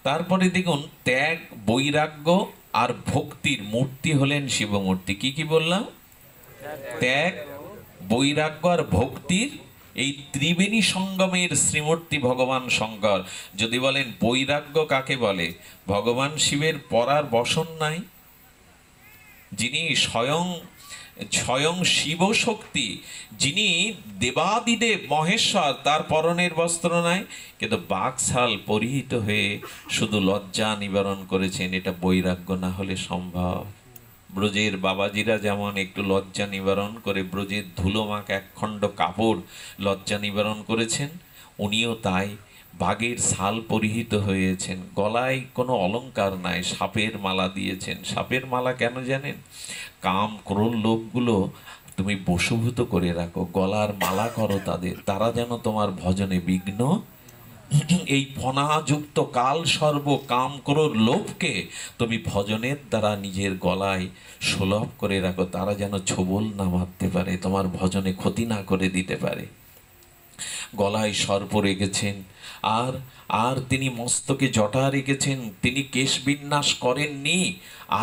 তারপরে দেখুন, ত্যাগ, বৈরাগ্য আর ভক্তির মূর্তি হলেন শিবমূর্তি। কি কি বললাম? ত্যাগ, বৈরাগ্য আর ভক্তির এই ত্রিবেণী সঙ্গমের শ্রীমূর্তি ভগবান শঙ্কর। যদি বলেন বৈরাগ্য কাকে বলে, ভগবান শিবের পরার বসন নাই, যিনি স্বয়ং স্বয়ং শিব শক্তি, যিনি দেবাদিদেব মহেশ্বর, তার পরনের বস্ত্র নাই, কিন্তু বাকশাল পরিহিত হয়ে শুধু লজ্জা নিবারণ করেছেন। এটা বৈরাগ্য না হলে সম্ভব? ব্রজের বাবাজিরা যেমন একটু লজ্জা নিবারণ করে ব্রজের ধুলোমাখ একখণ্ড কাপড় লজ্জা নিবারণ করেছেন, উনিও তাই বাঘের ছাল পরিহিত হয়েছেন, গলায় কোনো অলংকার নাই, সাপের মালা দিয়েছেন। সাপের মালা কেন জানেন? কাম ক্রোধ লোভগুলো তুমি বশীভূত করে রাখো, গলার মালা করো তাদের, তারা যেন তোমার ভজনে বিঘ্ন। এই ফনাযুক্ত কাল সর্ব কাম ক্রোধ লোভকে তুমি ভজনের দ্বারা নিজের গলায় সুলভ করে রাখো, তারা যেন ছোবল না মারতে পারে, তোমার ভজনে ক্ষতি না করে দিতে পারে। গলায় সর্প রেখেছেন, আর আর তিনি মস্তকে জটা রেখেছেন, তিনি কেশ বিন্যাস করেননি,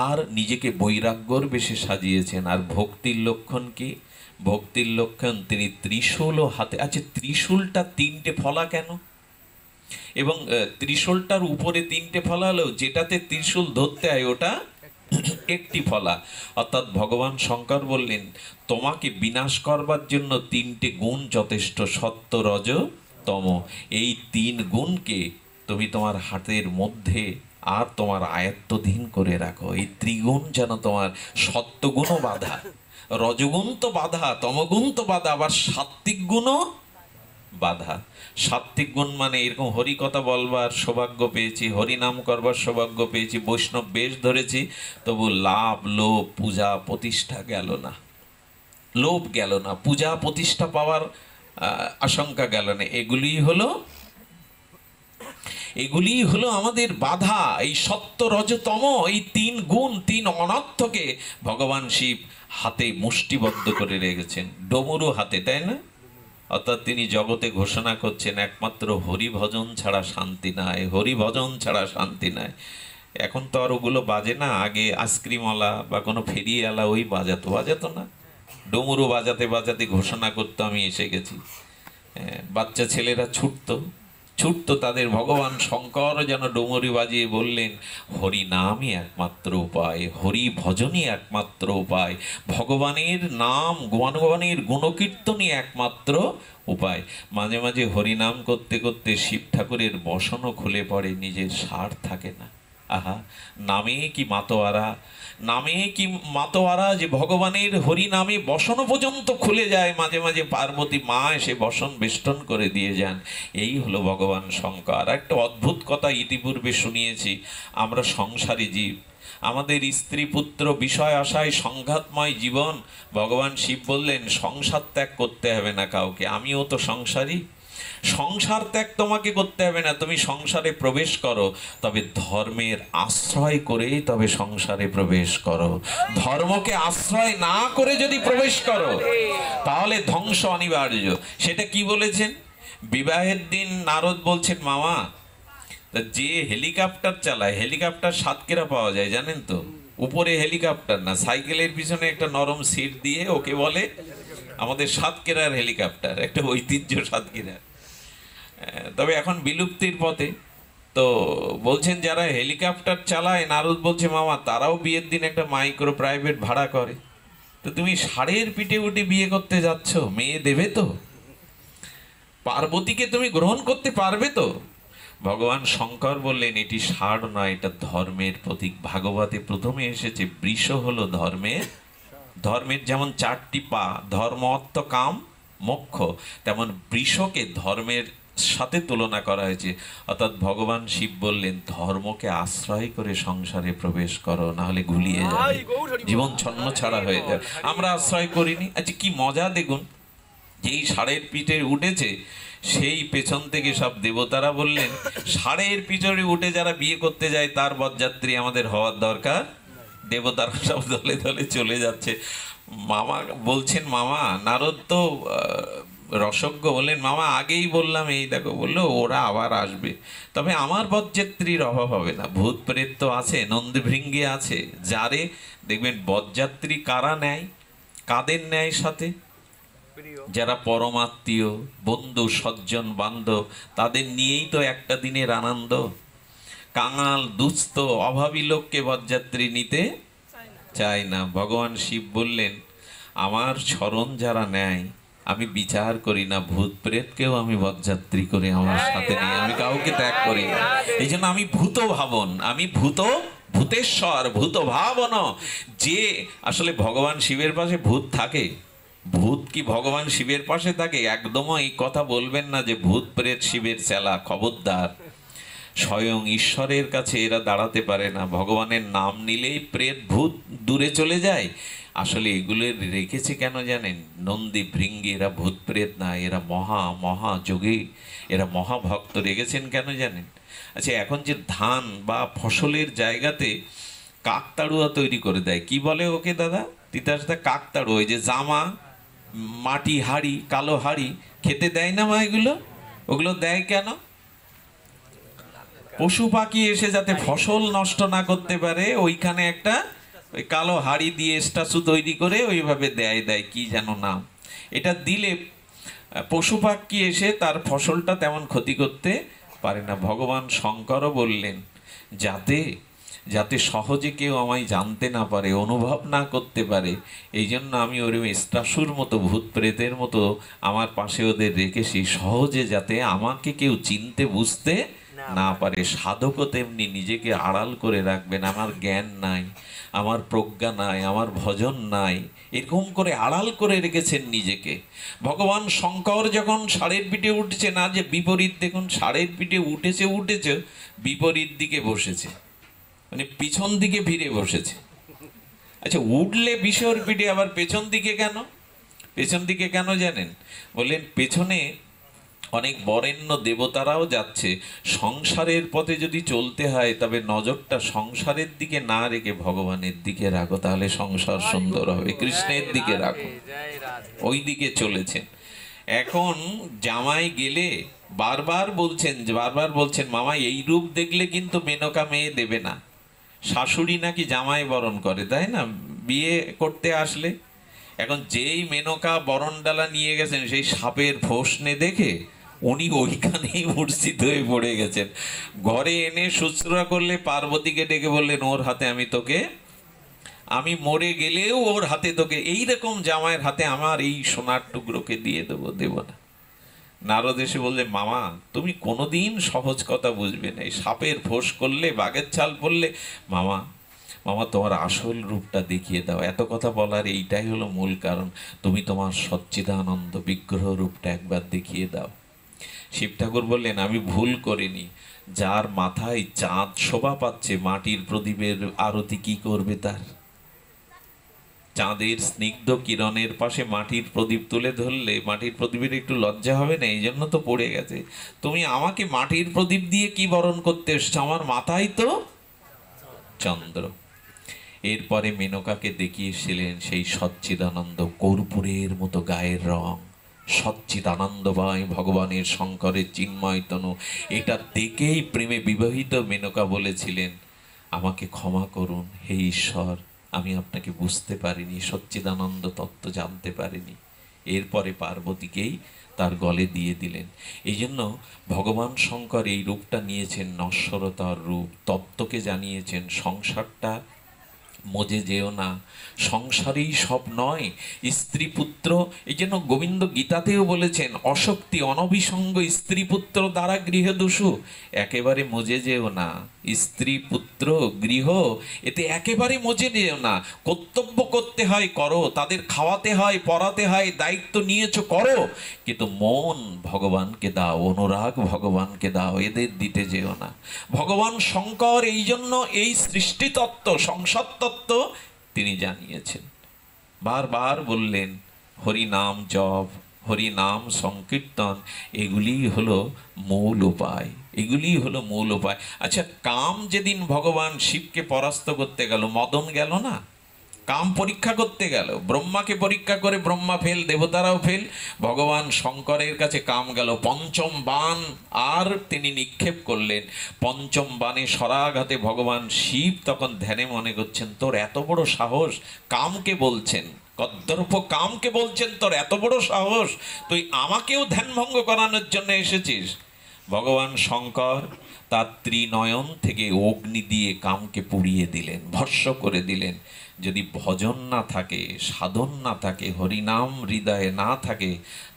আর নিজেকে বৈরাগ্যর বেশে সাজিয়েছেন। আর ভক্তির লক্ষণ কি? ভক্তির লক্ষণ তিনি ত্রিশূলও হাতে আছে। ত্রিশূলটা তিনটে ফলা কেন? এবং ত্রিশূলটার উপরে তিনটে ফলা হলেও যেটাতে ত্রিশূল ধরতে হয় ওটা একটি ফলা। অর্থাৎ ভগবান শঙ্কর বললেন, তোমাকে বিনাশ করবার জন্য তিনটে গুণ যথেষ্ট, সত্য, রজ, তম। এই তিন গুণকে তুমি তোমার হাতের মধ্যে আর তোমার আয়ত্তধীন করে রাখো। এই ত্রিগুণ যেন তোমার, সত্যগুণও বাধা, রজগুণ তো বাধা, তমগুণ তো বাধা, আবার সাত্ত্বিক গুণও বাধা। সাত্ত্বিক গুণ মানে এরকম হরি কথা বলবার সৌভাগ্য পেয়েছি, হরি নাম করবার সৌভাগ্য পেয়েছি, বৈষ্ণব বেশ ধরেছি, তবু লাভ, লোভ, পূজা প্রতিষ্ঠা গেল না, লোভ গেল না, পূজা প্রতিষ্ঠা পাওয়ার আশঙ্কা গেল না। এগুলি হলো আমাদের বাধা। এই সত্য, রজতম, এই তিন গুণ, তিন অনর্থকে ভগবান শিব হাতে মুষ্টিবদ্ধ করে রেখেছেন, ডমরু হাতে, তাই না? অর্থাৎ তিনি জগতে ঘোষণা করছেন, একমাত্র হরিভজন ছাড়া শান্তি নাই, হরিভজন ছাড়া শান্তি নাই। এখন তো আর ওগুলো বাজে না, আগে আইসক্রিমওয়ালা বা কোনো ফেরিওয়ালা ওই বাজাতো না, ডমরু বাজাতে বাজাতে ঘোষণা করতো আমি এসে গেছি। বাচ্চা ছেলেরা ছুটতো তাদের ভগবান শঙ্কর যেন ডমরু বাজিয়ে বললেন, হরি নামই একমাত্র উপায়, হরি ভজনই একমাত্র উপায়, ভগবানের নাম, ভগবানের গুণকীর্তনই একমাত্র উপায়। মাঝে মাঝে হরিনাম করতে করতে শিব ঠাকুরের বসনও খুলে পড়ে, নিজের সার থাকে না। আহা, নামে কি মাতোয়ারা, নামে কি মাতোয়ারা, যে ভগবানের হরি নামে বসন পর্যন্ত খুলে যায়। মাঝে মাঝে পার্বতী মা এসে বসন বেষ্টন করে দিয়ে যান। এই হলো ভগবান শঙ্কর। একটা অদ্ভুত কথা ইতিপূর্বে শুনিয়েছি, আমরা সংসারী জীব, আমাদের স্ত্রী পুত্র বিষয় আশায় সংঘাতময় জীবন। ভগবান শিব বললেন, সংসার ত্যাগ করতে হবে না কাউকে, আমিও তো সংসারী, সংসার ত্যাগ তোমাকে করতে হবে না, তুমি সংসারে প্রবেশ করো, তবে ধর্মের আশ্রয় করে তবে সংসারে প্রবেশ করো। ধর্মকে আশ্রয় না করে যদি প্রবেশ করো তাহলে ধ্বংস অনিবার্য। সেটা কি বলেছেন? বিবাহের দিন নারদ বলছেন, মামা যে হেলিকপ্টার চালায়, হেলিকপ্টার সাতক্ষীরা পাওয়া যায় জানেন তো? উপরে হেলিকপ্টার না, সাইকেলের পিছনে একটা নরম সিট দিয়ে ওকে বলে আমাদের সাতক্ষীরার হেলিকপ্টার, একটা ঐতিহ্য সাতক্ষীরার। তবে এখন বিলুপ্তির পথে। তো বলছেন যারা হেলিকপ্টার চালায়, নারদ বলছে, মামা তারাও বিয়ের দিন একটা মাইক্রো প্রাইভেট ভাড়া করে। তো তুমি ষাঁড়ের পিঠে উঠে বিয়ে করতে যাচ্ছ, মেয়ে দেবে তো? পার্বতীকে তুমি গ্রহণ করতে পারবে তো? ভগবান শঙ্কর বললেন, এটি ষাঁড় নয়, এটা ধর্মের প্রতীক। ভাগবতে প্রথমে এসেছে, বৃষ হলো ধর্মের। ধর্মের যেমন চারটি পা, ধর্ম, অর্থ, কাম, মোক্ষ, তেমন বৃষকে ধর্মের সাথে তুলনা করা হয়েছে। অর্থাৎ ভগবান শিব বললেন, ধর্মকে আশ্রয় করে সংসারে প্রবেশ করো, না হলে গুলিয়ে যাবে, জীবন ছন্ন ছাড়া হয়ে যাবে। আমরা আশ্রয় করিনি। আচ্ছা কি মজা দেখুন, যেই ষাঁড়ের পিঠে উঠেছে সেই পেছন থেকে সব দেবতারা বললেন, ষাঁড়ের পিছনে উঠে যারা বিয়ে করতে যায় তার বরযাত্রী আমাদের হওয়ার দরকার। দেবতারা সব দলে দলে চলে যাচ্ছে। মামা বলছেন, মামা নারদ তো রসজ্ঞ বললেন, মামা আগেই বললাম, এই দেখো বললো ওরা আবার আসবে, তবে আমার বরযাত্রীর অভাব হবে না। ভূত প্রেত তো আছে, নন্দীভৃঙ্গি আছে, যারে দেখবেন বরযাত্রী কারা নেয়, কাদের নেয় সাথে, যারা পরমাত্মীয়, বন্ধু সজ্জন বান্ধব, তাদের নিয়েই তো একটা দিনের আনন্দ। কাঙাল দুস্থ অভাবী লোককে বরযাত্রী নিতে চায় না। ভগবান শিব বললেন, আমার শরণ যারা নেয় আমি বিচার করি না, ভূত প্রেতকেও আমি বরযাত্রী করে আমার সাথে নিই, আমি কাউকে ত্যাগ করি না। এই জন্য আমি ভূত ভাবন, আমি ভূতেশ্বর, ভূত ভাবন। যে আসলে ভগবান শিবের পাশে ভূত থাকে, ভূত কি ভগবান শিবের পাশে থাকে? একদমই এই কথা বলবেন না যে ভূত প্রেত শিবের চেলা, খবরদার। স্বয়ং ঈশ্বরের কাছে এরা দাঁড়াতে পারে না। ভগবানের নাম নিলেই প্রেত ভূত দূরে চলে যায়। আসলে এগুলো রেখেছে কেন জানেন? নন্দী ভৃঙ্গি এরা ভূত প্রেত না, এরা মহা যোগী, এরা মহাভক্ত। রেখেছেন কেন জানেন? আচ্ছা, এখন যে ধান বা ফসলের জায়গাতে কাকতাড়ুয়া তৈরি করে দেয়, কি বলে ওকে দাদা? তিতাসদা, কাকতাড়ুয়া। ওই যে জামা, মাটি হাড়ি, কালো হাড়ি খেতে দেয় না মা এগুলো? ওগুলো দেয় কেন? পশু পাখি এসে যাতে ফসল নষ্ট না করতে পারে, ওইখানে একটা ওই কালো হাড়ি দিয়ে স্ট্যাচু তৈরি করে ওইভাবে দেয় কি যেন নাম। এটা দিলে পশু পাখি এসে তার ফসলটা তেমন ক্ষতি করতে পারে না। ভগবান শঙ্করও বললেন, যাতে সহজে কেউ আমায় জানতে না পারে, অনুভব না করতে পারে, এই জন্য আমি ওরকম স্ট্যাচুর মতো, ভূত প্রেতের মতো আমার পাশে ওদের রেখেছি, সহজে যাতে আমাকে কেউ চিনতে বুঝতে না পারে। সাধকও তেমনি নিজেকে আড়াল করে রাখবেন। আমার জ্ঞান নাই, আমার প্রজ্ঞা নাই, আমার ভজন নাই, এরকম করে আড়াল করে রেখেছেন নিজেকে। ভগবান শঙ্কর যখন ষাঁড়ের পিঠে উঠছে, না যে বিপরীত, দেখুন ষাঁড়ের পিঠে উঠেছে বিপরীত দিকে বসেছে, মানে পিছন দিকে ফিরে বসেছে। আচ্ছা, উঠলে বিষর পিঠে আবার পেছন দিকে কেন? পেছন দিকে কেন জানেন? বললেন, পেছনে অনেক বরেণ্য দেবতারাও যাচ্ছে। সংসারের পথে যদি চলতে হয় তবে নজরটা সংসারের দিকে না রেখে ভগবানের দিকে রাখো, তাহলে সংসার সুন্দর হবে। কৃষ্ণের দিকে রাখো, ওই দিকে চলেছেন। এখন জামাই গেলে বারবার বলছেন, মামা এই রূপ দেখলে কিন্তু মেনকা মেয়ে দেবে না। শাশুড়ি নাকি জামাই বরণ করে, তাই না, বিয়ে করতে আসলে। এখন যেই মেনকা বরণডালা নিয়ে গেছেন, সেই সাপের ফোসনে দেখে উনি ওইখানেই মূর্ছিত হয়ে পড়ে গেছেন। ঘরে এনে শুশ্রূষা করলে পার্বতীকে ডেকে বললেন, ওর হাতে আমি মরে গেলেও ওর হাতে তোকে, এইরকম জামাইয়ের হাতে আমার এই সোনার টুকরোকে দিয়ে দেব না। নারদ এসে বললে, মামা তুমি কোনোদিন সহজ কথা বুঝবে না, এই সাপের ফোঁস করলে, বাঘের ছাল পড়লে, মামা তোমার আসল রূপটা দেখিয়ে দাও। এত কথা বলার এইটাই হলো মূল কারণ, তুমি তোমার সচ্চিদানন্দ বিগ্রহ রূপটা একবার দেখিয়ে দাও। শিব ঠাকুর বললেন, আমি ভুল করিনি। যার মাথায় চাঁদ শোভা পাচ্ছে, মাটির প্রদীপের আরতি কি করবে তার? চাঁদের স্নিগ্ধ কিরণের পাশে মাটির প্রদীপ তুলে ধরলে মাটির প্রদীপের একটু লজ্জা হবে না? এই জন্য তো পড়ে গেছে। তুমি আমাকে মাটির প্রদীপ দিয়ে কি বরণ করতে এসছো? আমার মাথায় তো চন্দ্র। এরপরে মেনকাকে দেখিয়েছিলেন সেই সচ্চিদানন্দ, কর্পূরের মতো গায়ের রং, সচ্চিদানন্দময় ভগবানের শঙ্করের চিন্ময় তনু। এটা দেখেই প্রেমে বিবাহিত মেনকা বলেছিলেন, আমাকে ক্ষমা করুন হে ঈশ্বর, আমি আপনাকে বুঝতে পারিনি, সচ্চিদানন্দ তত্ত্ব জানতে পারিনি। এরপরে পার্বতীকেই তার গলে দিয়ে দিলেন। এই জন্য ভগবান শঙ্কর এই রূপটা নিয়েছেন, নশ্বরতার রূপ। তত্ত্বকে জানিয়েছেন, সংসারটা মজে যেও না, সংসারেই সব নয়, স্ত্রী পুত্র। এই জন্য গোবিন্দ গীতাতেও বলেছেন, অশক্তি অনভিসঙ্গ স্ত্রী পুত্র দ্বারা গৃহ দোষু, একেবারে মজে যেও না। স্ত্রী পুত্র গৃহ, এতে একেবারে মজে যেও না। কর্তব্য করতে হয় করো, তাদের খাওয়াতে হয়, পড়াতে হয়, দায়িত্ব নিয়েছো করো, কিন্তু মন ভগবানকে দাও, অনুরাগ ভগবানকে দাও, এদের দিতে যেও না। ভগবান শঙ্কর এই জন্য এই সৃষ্টিতত্ত্ব, সংসার তত্ত্ব তিনি জানিয়েছেন। বারবার বললেন, হরি নাম জপ, হরি নাম সংকীর্তন, এগুলি হলো মূল উপায়, এগুলি হলো মূল উপায়। আচ্ছা, কাম যেদিন ভগবান শিবকে পরাস্ত করতে গেল, মদন গেল না? কাম পরীক্ষা করতে গেল, ব্রহ্মাকে পরীক্ষা করে ব্রহ্মা ফেল, দেবতারাও ফেল, ভগবান শঙ্করের কাছে কাম গেল। পঞ্চম বাণ আর তিনি নিক্ষেপ করলেন। পঞ্চম বাণে সরাঘাতে ভগবান শিব তখন ধ্যানে মনে করছেন, তোর এত বড় সাহস, কামকে বলছেন, কদ্দর্প কামকে বলছেন, তোর এত বড় সাহস, তুই আমাকেও ধ্যানভঙ্গ করানোর জন্য এসেছিস। ভগবান শঙ্কর তার ত্রিনয়ন থেকে অগ্নি দিয়ে কামকে পুড়িয়ে দিলেন, ভস্ম করে দিলেন। যদি ভজন না থাকে, সাধন না থাকে, হরিনাম হৃদয়ে না থাকে,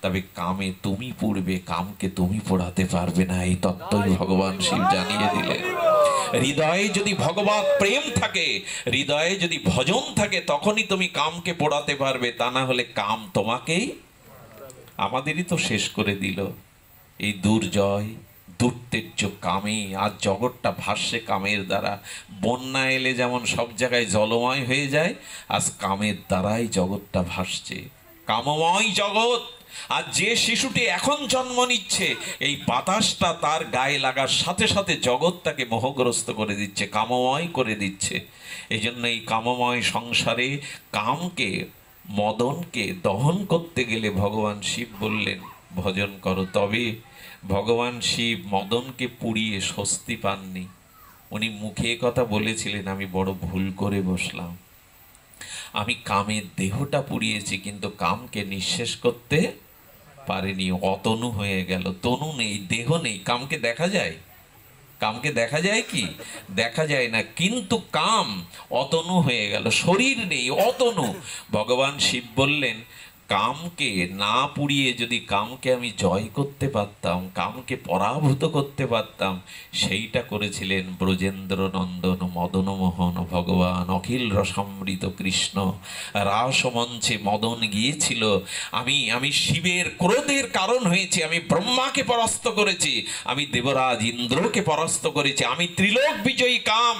তবে কামে তুমি পুড়বে, কামকে তুমি পোড়াতে পারবে না। এই তত্ত্বই ভগবান শিব জানিয়ে দিলেন। হৃদয়ে যদি ভগবৎ প্রেম থাকে, হৃদয়ে যদি ভজন থাকে, তখনই তুমি কামকে পোড়াতে পারবে, তা না হলে কাম তোমাকেই। আমাদেরই তো শেষ করে দিল এই দুর্জয় দুর্তেজ্য কামে। আজ জগৎটা ভাসছে কামের দ্বারা। বন্যা এলে যেমন সব জায়গায় জলময় হয়ে যায়, আজ কামের দ্বারাই জগৎটা ভাসছে, কামময় জগৎ। আর যে শিশুটি এখন জন্ম নিচ্ছে, এই বাতাসটা তার গায়ে লাগার সাথে সাথে জগৎটাকে মোহগ্রস্ত করে দিচ্ছে, কামময় করে দিচ্ছে। এই জন্য এই কামময় সংসারে কামকে, মদনকে দহন করতে গেলে ভগবান শিব বললেন ভজন করো। তবে ভগবান শিব মদনকে পুড়িয়ে স্বস্তি পাননি। উনি মুখে কথা বলেছিলেন, আমি বড় ভুল করে বসলাম, আমি কামের দেহটা পুড়িয়েছি, কিন্তু কামকে নিঃশেষ করতে পারিনি। অতনু হয়ে গেল, তনু নেই, দেহ নেই। কামকে দেখা যায়? কামকে দেখা যায় কি? দেখা যায় না, কিন্তু কাম অতনু হয়ে গেল, শরীর নেই, অতনু। ভগবান শিব বললেন, কামকে না পুড়িয়ে যদি কামকে আমি জয় করতে পারতাম, কামকে পরাভূত করতে পারতাম, সেইটা করেছিলেন ব্রজেন্দ্র নন্দন মদনমোহন ভগবান, অখিল রসামৃত কৃষ্ণ। রাসমঞ্চে মদন গিয়েছিল, আমি শিবের ক্রোধের কারণ হয়েছি, আমি ব্রহ্মাকে পরাস্ত করেছি, আমি দেবরাজ ইন্দ্রকে পরাস্ত করেছি, আমি ত্রিলোক বিজয়ী কাম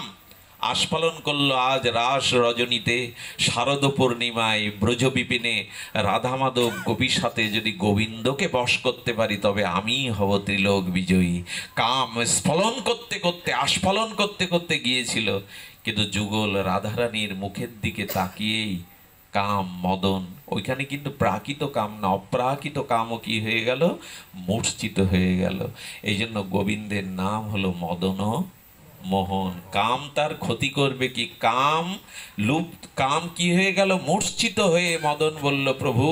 আস্ফালন করলো আজ রাস রজনীতে, শারদ পূর্ণিমায় ব্রজ বিপিনে রাধা মাধব গোপীর সাথে যদি গোবিন্দকে বশ করতে পারি, তবে আমি হব ত্রিলোক বিজয়ী। কাম স্ফলন করতে করতে, আস্ফালন করতে করতে গিয়েছিল, কিন্তু যুগল রাধারানীর মুখের দিকে তাকিয়েই কাম মদন, ওইখানে কিন্তু প্রাকৃত কাম না, অপ্রাকৃত কামও কি হয়ে গেল? মূর্ছিত হয়ে গেল। এই জন্য গোবিন্দের নাম হলো মদন মোহন। কাম তার ক্ষতি করবে কি? কাম কাম কি হয়ে গেল? মূর্ছিত হয়ে মদন বলল, প্রভু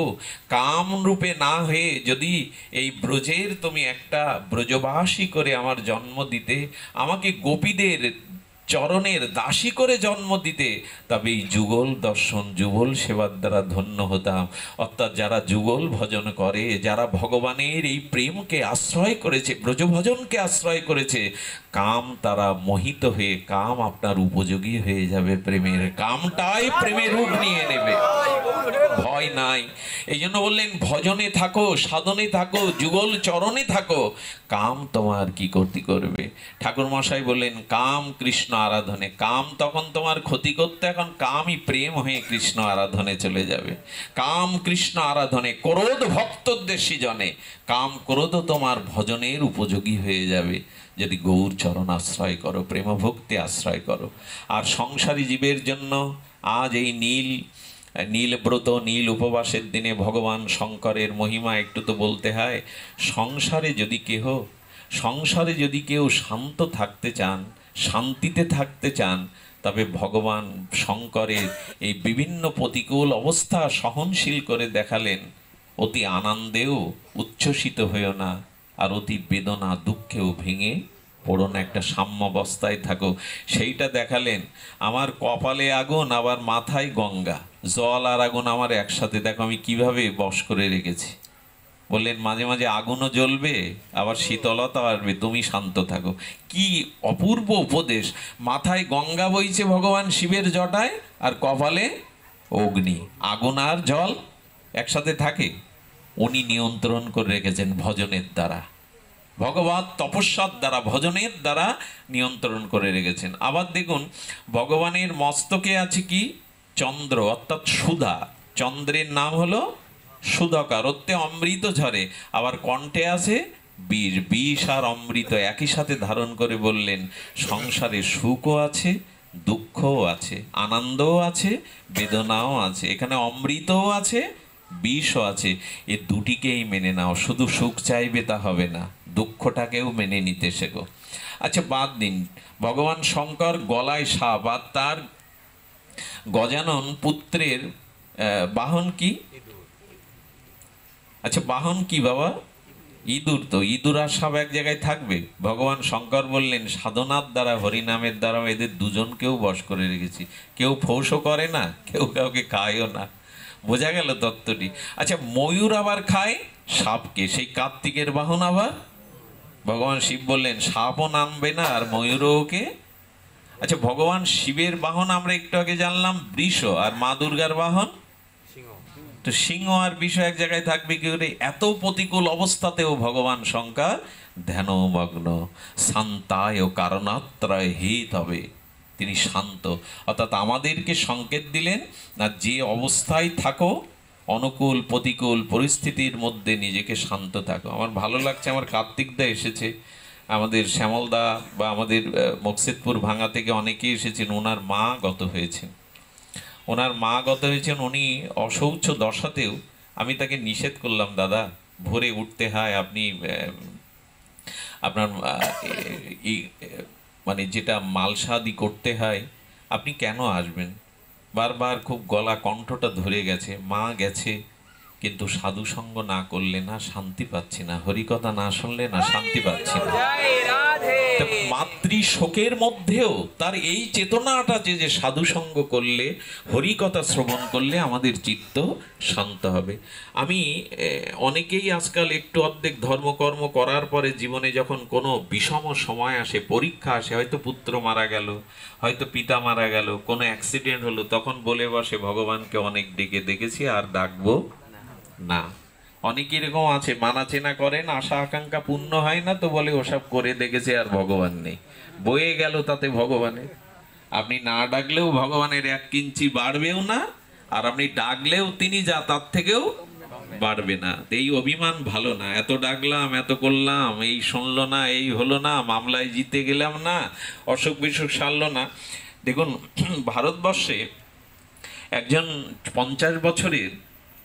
কাম রূপে না হয়ে যদি এই ব্রজের তুমি একটা ব্রজবাসী করে আমার জন্ম দিতে, আমাকে গোপীদের চরণের দাসী করে জন্ম দিতে, তবে এই যুগল দর্শন, যুগল সেবার দ্বারা ধন্য হতাম। অর্থাৎ যারা যুগল ভজন করে, যারা ভগবানের এই প্রেমকে আশ্রয় করেছে, ব্রজভজনকে আশ্রয় করেছে, কাম তারা মোহিত হয়ে কাম আপনার উপযোগী হয়ে যাবে। প্রেমের কামটাই প্রেমের রূপ নিয়ে নেবে, ভয় নাই। এই জন্য বললেন ভজনে থাকো, সাধনে থাকো, যুগল চরণে থাকো, কাম তোমার কি ক্ষতি করবে। ঠাকুর মশাই বললেন কাম কৃষ্ণ আরাধনে। কাম তখন তোমার ক্ষতি করতে, এখন কামই প্রেম হয়ে কৃষ্ণ আরাধনে চলে যাবে। কাম কৃষ্ণ আরাধনে, ক্রোধ ভক্তোদ্দেশী জনে, কাম ক্রোধ তোমার ভজনের উপযোগী হয়ে যাবে যদি গৌর চরণ আশ্রয় করো, প্রেম ভক্তি আশ্রয় করো। আর সংসারী জীবের জন্য আজ এই নীলব্রত, নীল উপবাসের দিনে ভগবান শঙ্করের মহিমা একটু তো বলতে হয়। সংসারে যদি কেউ শান্ত থাকতে চান, শান্তিতে থাকতে চান, তবে ভগবান শঙ্করের এই বিভিন্ন প্রতিকূল অবস্থা সহনশীল করে দেখালেন। অতি আনন্দেও উচ্ছ্বসিত হয়েও না, আর অতি বেদনা দুঃখেও ভেঙে পড়ো না, একটা সাম্যাবস্থায় থাকো, সেইটা দেখালেন। আমার কপালে আগুন, আবার মাথায় গঙ্গা, জল আর আগুন আমার একসাথে, দেখো আমি কিভাবে বশ করে রেখেছি। বললেন মাঝে মাঝে আগুনও জ্বলবে, আবার শীতলতা আসবে, তুমি শান্ত থাকো। কি অপূর্ব উপদেশ! মাথায় গঙ্গা বইছে ভগবান শিবের জটায়, আর কপালে অগ্নি। আগুন আর জল একসাথে থাকে, উনি নিয়ন্ত্রণ করে রেখেছেন ভজনের দ্বারা, ভগবত তপস্যার দ্বারা, ভজনের দ্বারা নিয়ন্ত্রণ করে রেখেছেন। আবার দেখুন ভগবানের মস্তকে আছে কি? চন্দ্র, অর্থাৎ সুধা। চন্দ্রের নাম হলো সুধাকার, ওতে অমৃত ঝরে। আবার কণ্ঠে আছে বিষ আর অমৃত একই সাথে ধারণ করে বললেন সংসারে সুখও আছে, দুঃখও আছে, আনন্দও আছে, বেদনাও আছে, এখানে অমৃতও আছে, বিষও আছে। এ দুটিকেই মেনে নাও। শুধু সুখ চাইবে তা হবে না, দুঃখটাকেও মেনে নিতে শেখো। আচ্ছা, বাদ দিন, ভগবান শঙ্কর গলায় সাপ, আর তার গজানন পুত্রের বাহন কি? আচ্ছা, বাহন কি বাবা? ইঁদুর। তো ইঁদুর আর সাপ এক জায়গায় থাকবে? ভগবান শঙ্কর বললেন, সাধনার দ্বারা, হরিনামের দ্বারা এদের দুজনকেও বশ করে রেখেছি। কেউ ফৌসও করে না, কেউ কাউকে খায়ও না। বোঝা গেল তত্ত্বটি? আচ্ছা, ময়ূর আবার খায় সাপকে, সেই কার্তিকের বাহন আবার ভগবান শিব বললেন সাপও নামবে না আর ময়ূরও ওকে। আচ্ছা, ভগবান শিবের বাহন আমরা একটু আগে জানলাম বৃষ, আর মা দুর্গার বাহন তো সিংহ আর বিষ এক জায়গায় থাকবে কি করে? এত প্রতিকূল অবস্থাতেও ভগবান শঙ্কর ধ্যানমগ্ন, শান্তায় ও কারণাত্রয় হিত হবে, তিনি শান্ত। অর্থাৎ আমাদেরকে সংকেত দিলেন না, যে অবস্থায় থাকো, অনুকূল প্রতিকূল পরিস্থিতির মধ্যে নিজেকে শান্ত থাকো। আমার ভালো লাগছে, আমার কার্তিকদা এসেছে, আমাদের শ্যামলদা বা আমাদের মকসেদপুর ভাঙা থেকে অনেকেই এসেছেন। ওনার মা গত হয়েছেন, উনি অশৌচ দশাতেও আমি তাকে নিষেধ করলাম, দাদা ভোরে উঠতে হয়, আপনি আপনার মানে যেটা মালসাদি করতে হয়, আপনি কেন আসবেন? বারবার খুব গলা কণ্ঠটা ধরে গেছে। মা গেছে, কিন্তু সাধু সঙ্গ না করলে না শান্তি পাচ্ছি না, হরিকথা না শুনলে না শান্তি পাচ্ছি না। মাতৃ শোকের মধ্যেও তার এই চেতনাটা যে সাধু সঙ্গ করলে, হরিকথা শ্রবণ করলে আমাদের চিত্ত শান্ত হবে। আমি অনেকেই আজকাল একটু অর্ধেক ধর্মকর্ম করার পরে জীবনে যখন কোনো বিষম সময় আসে, পরীক্ষা আসে, হয়তো পুত্র মারা গেল, হয়তো পিতা মারা গেল, কোনো অ্যাক্সিডেন্ট হলো, তখন বলে বসে ভগবানকে অনেক ডেকে দেখেছি, আর ডাকবো না। অনেক এরকম আছে, মানা চেনা করেন, আশা আকাঙ্ক্ষা পূর্ণ হয় না, তো বলে ওসব করে দেখেছে আর ভগবান নেই, বয়ে গেল তাতে ভগবানের। আপনি না ডাকলেও ভগবানের 1 ইঞ্চি বাড়বেও না, আর আপনি ডাকলেও তিনি যা তার থেকেও বাড়বে না। এই অভিমান ভালো না, এত ডাকলাম, এত করলাম, এই শুনলো না, এই হলো না, মামলায় জিতে গেলাম না, অসুখ বিসুখ সারলো না। দেখুন, ভারতবর্ষে একজন 50 বছরের,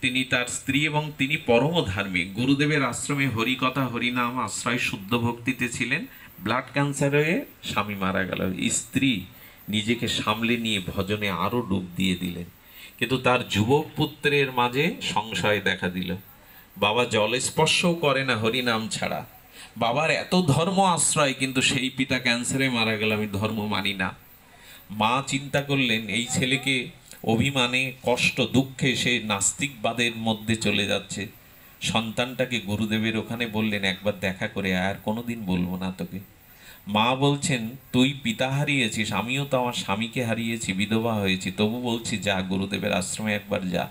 তিনি, তার স্ত্রী এবং তিনি পরম ধার্মিক, গুরুদেবের আশ্রমে হরিকথা হরিনাম আশ্রয় শুদ্ধ ভক্তিতে ছিলেন। ব্লাড ক্যান্সার হয়ে স্বামী মারা গেল, স্ত্রী নিজেকে সামলে নিয়ে ভজনে আরো ডুব দিয়ে দিলেন। কিন্তু তার যুবক পুত্রের মাঝে সংশয় দেখা দিল। বাবা জল স্পর্শও করে না হরিনাম ছাড়া, বাবার এত ধর্ম আশ্রয়, কিন্তু সেই পিতা ক্যান্সারে মারা গেল, আমি ধর্ম মানি না। মা চিন্তা করলেন, এই ছেলেকে অভিমানে, কষ্ট, দুঃখে সে নাস্তিকবাদের মধ্যে চলে যাচ্ছে। সন্তানটাকে গুরুদেবের ওখানে বললেন, একবার দেখা করে আর কোনোদিন বলবো না তোকে। মা বলছেন, তুই পিতা হারিয়েছিস, আমিও তো আমার স্বামীকে হারিয়েছি, বিধবা হয়েছি, তবু বলছি যা, গুরুদেবের আশ্রমে একবার যা।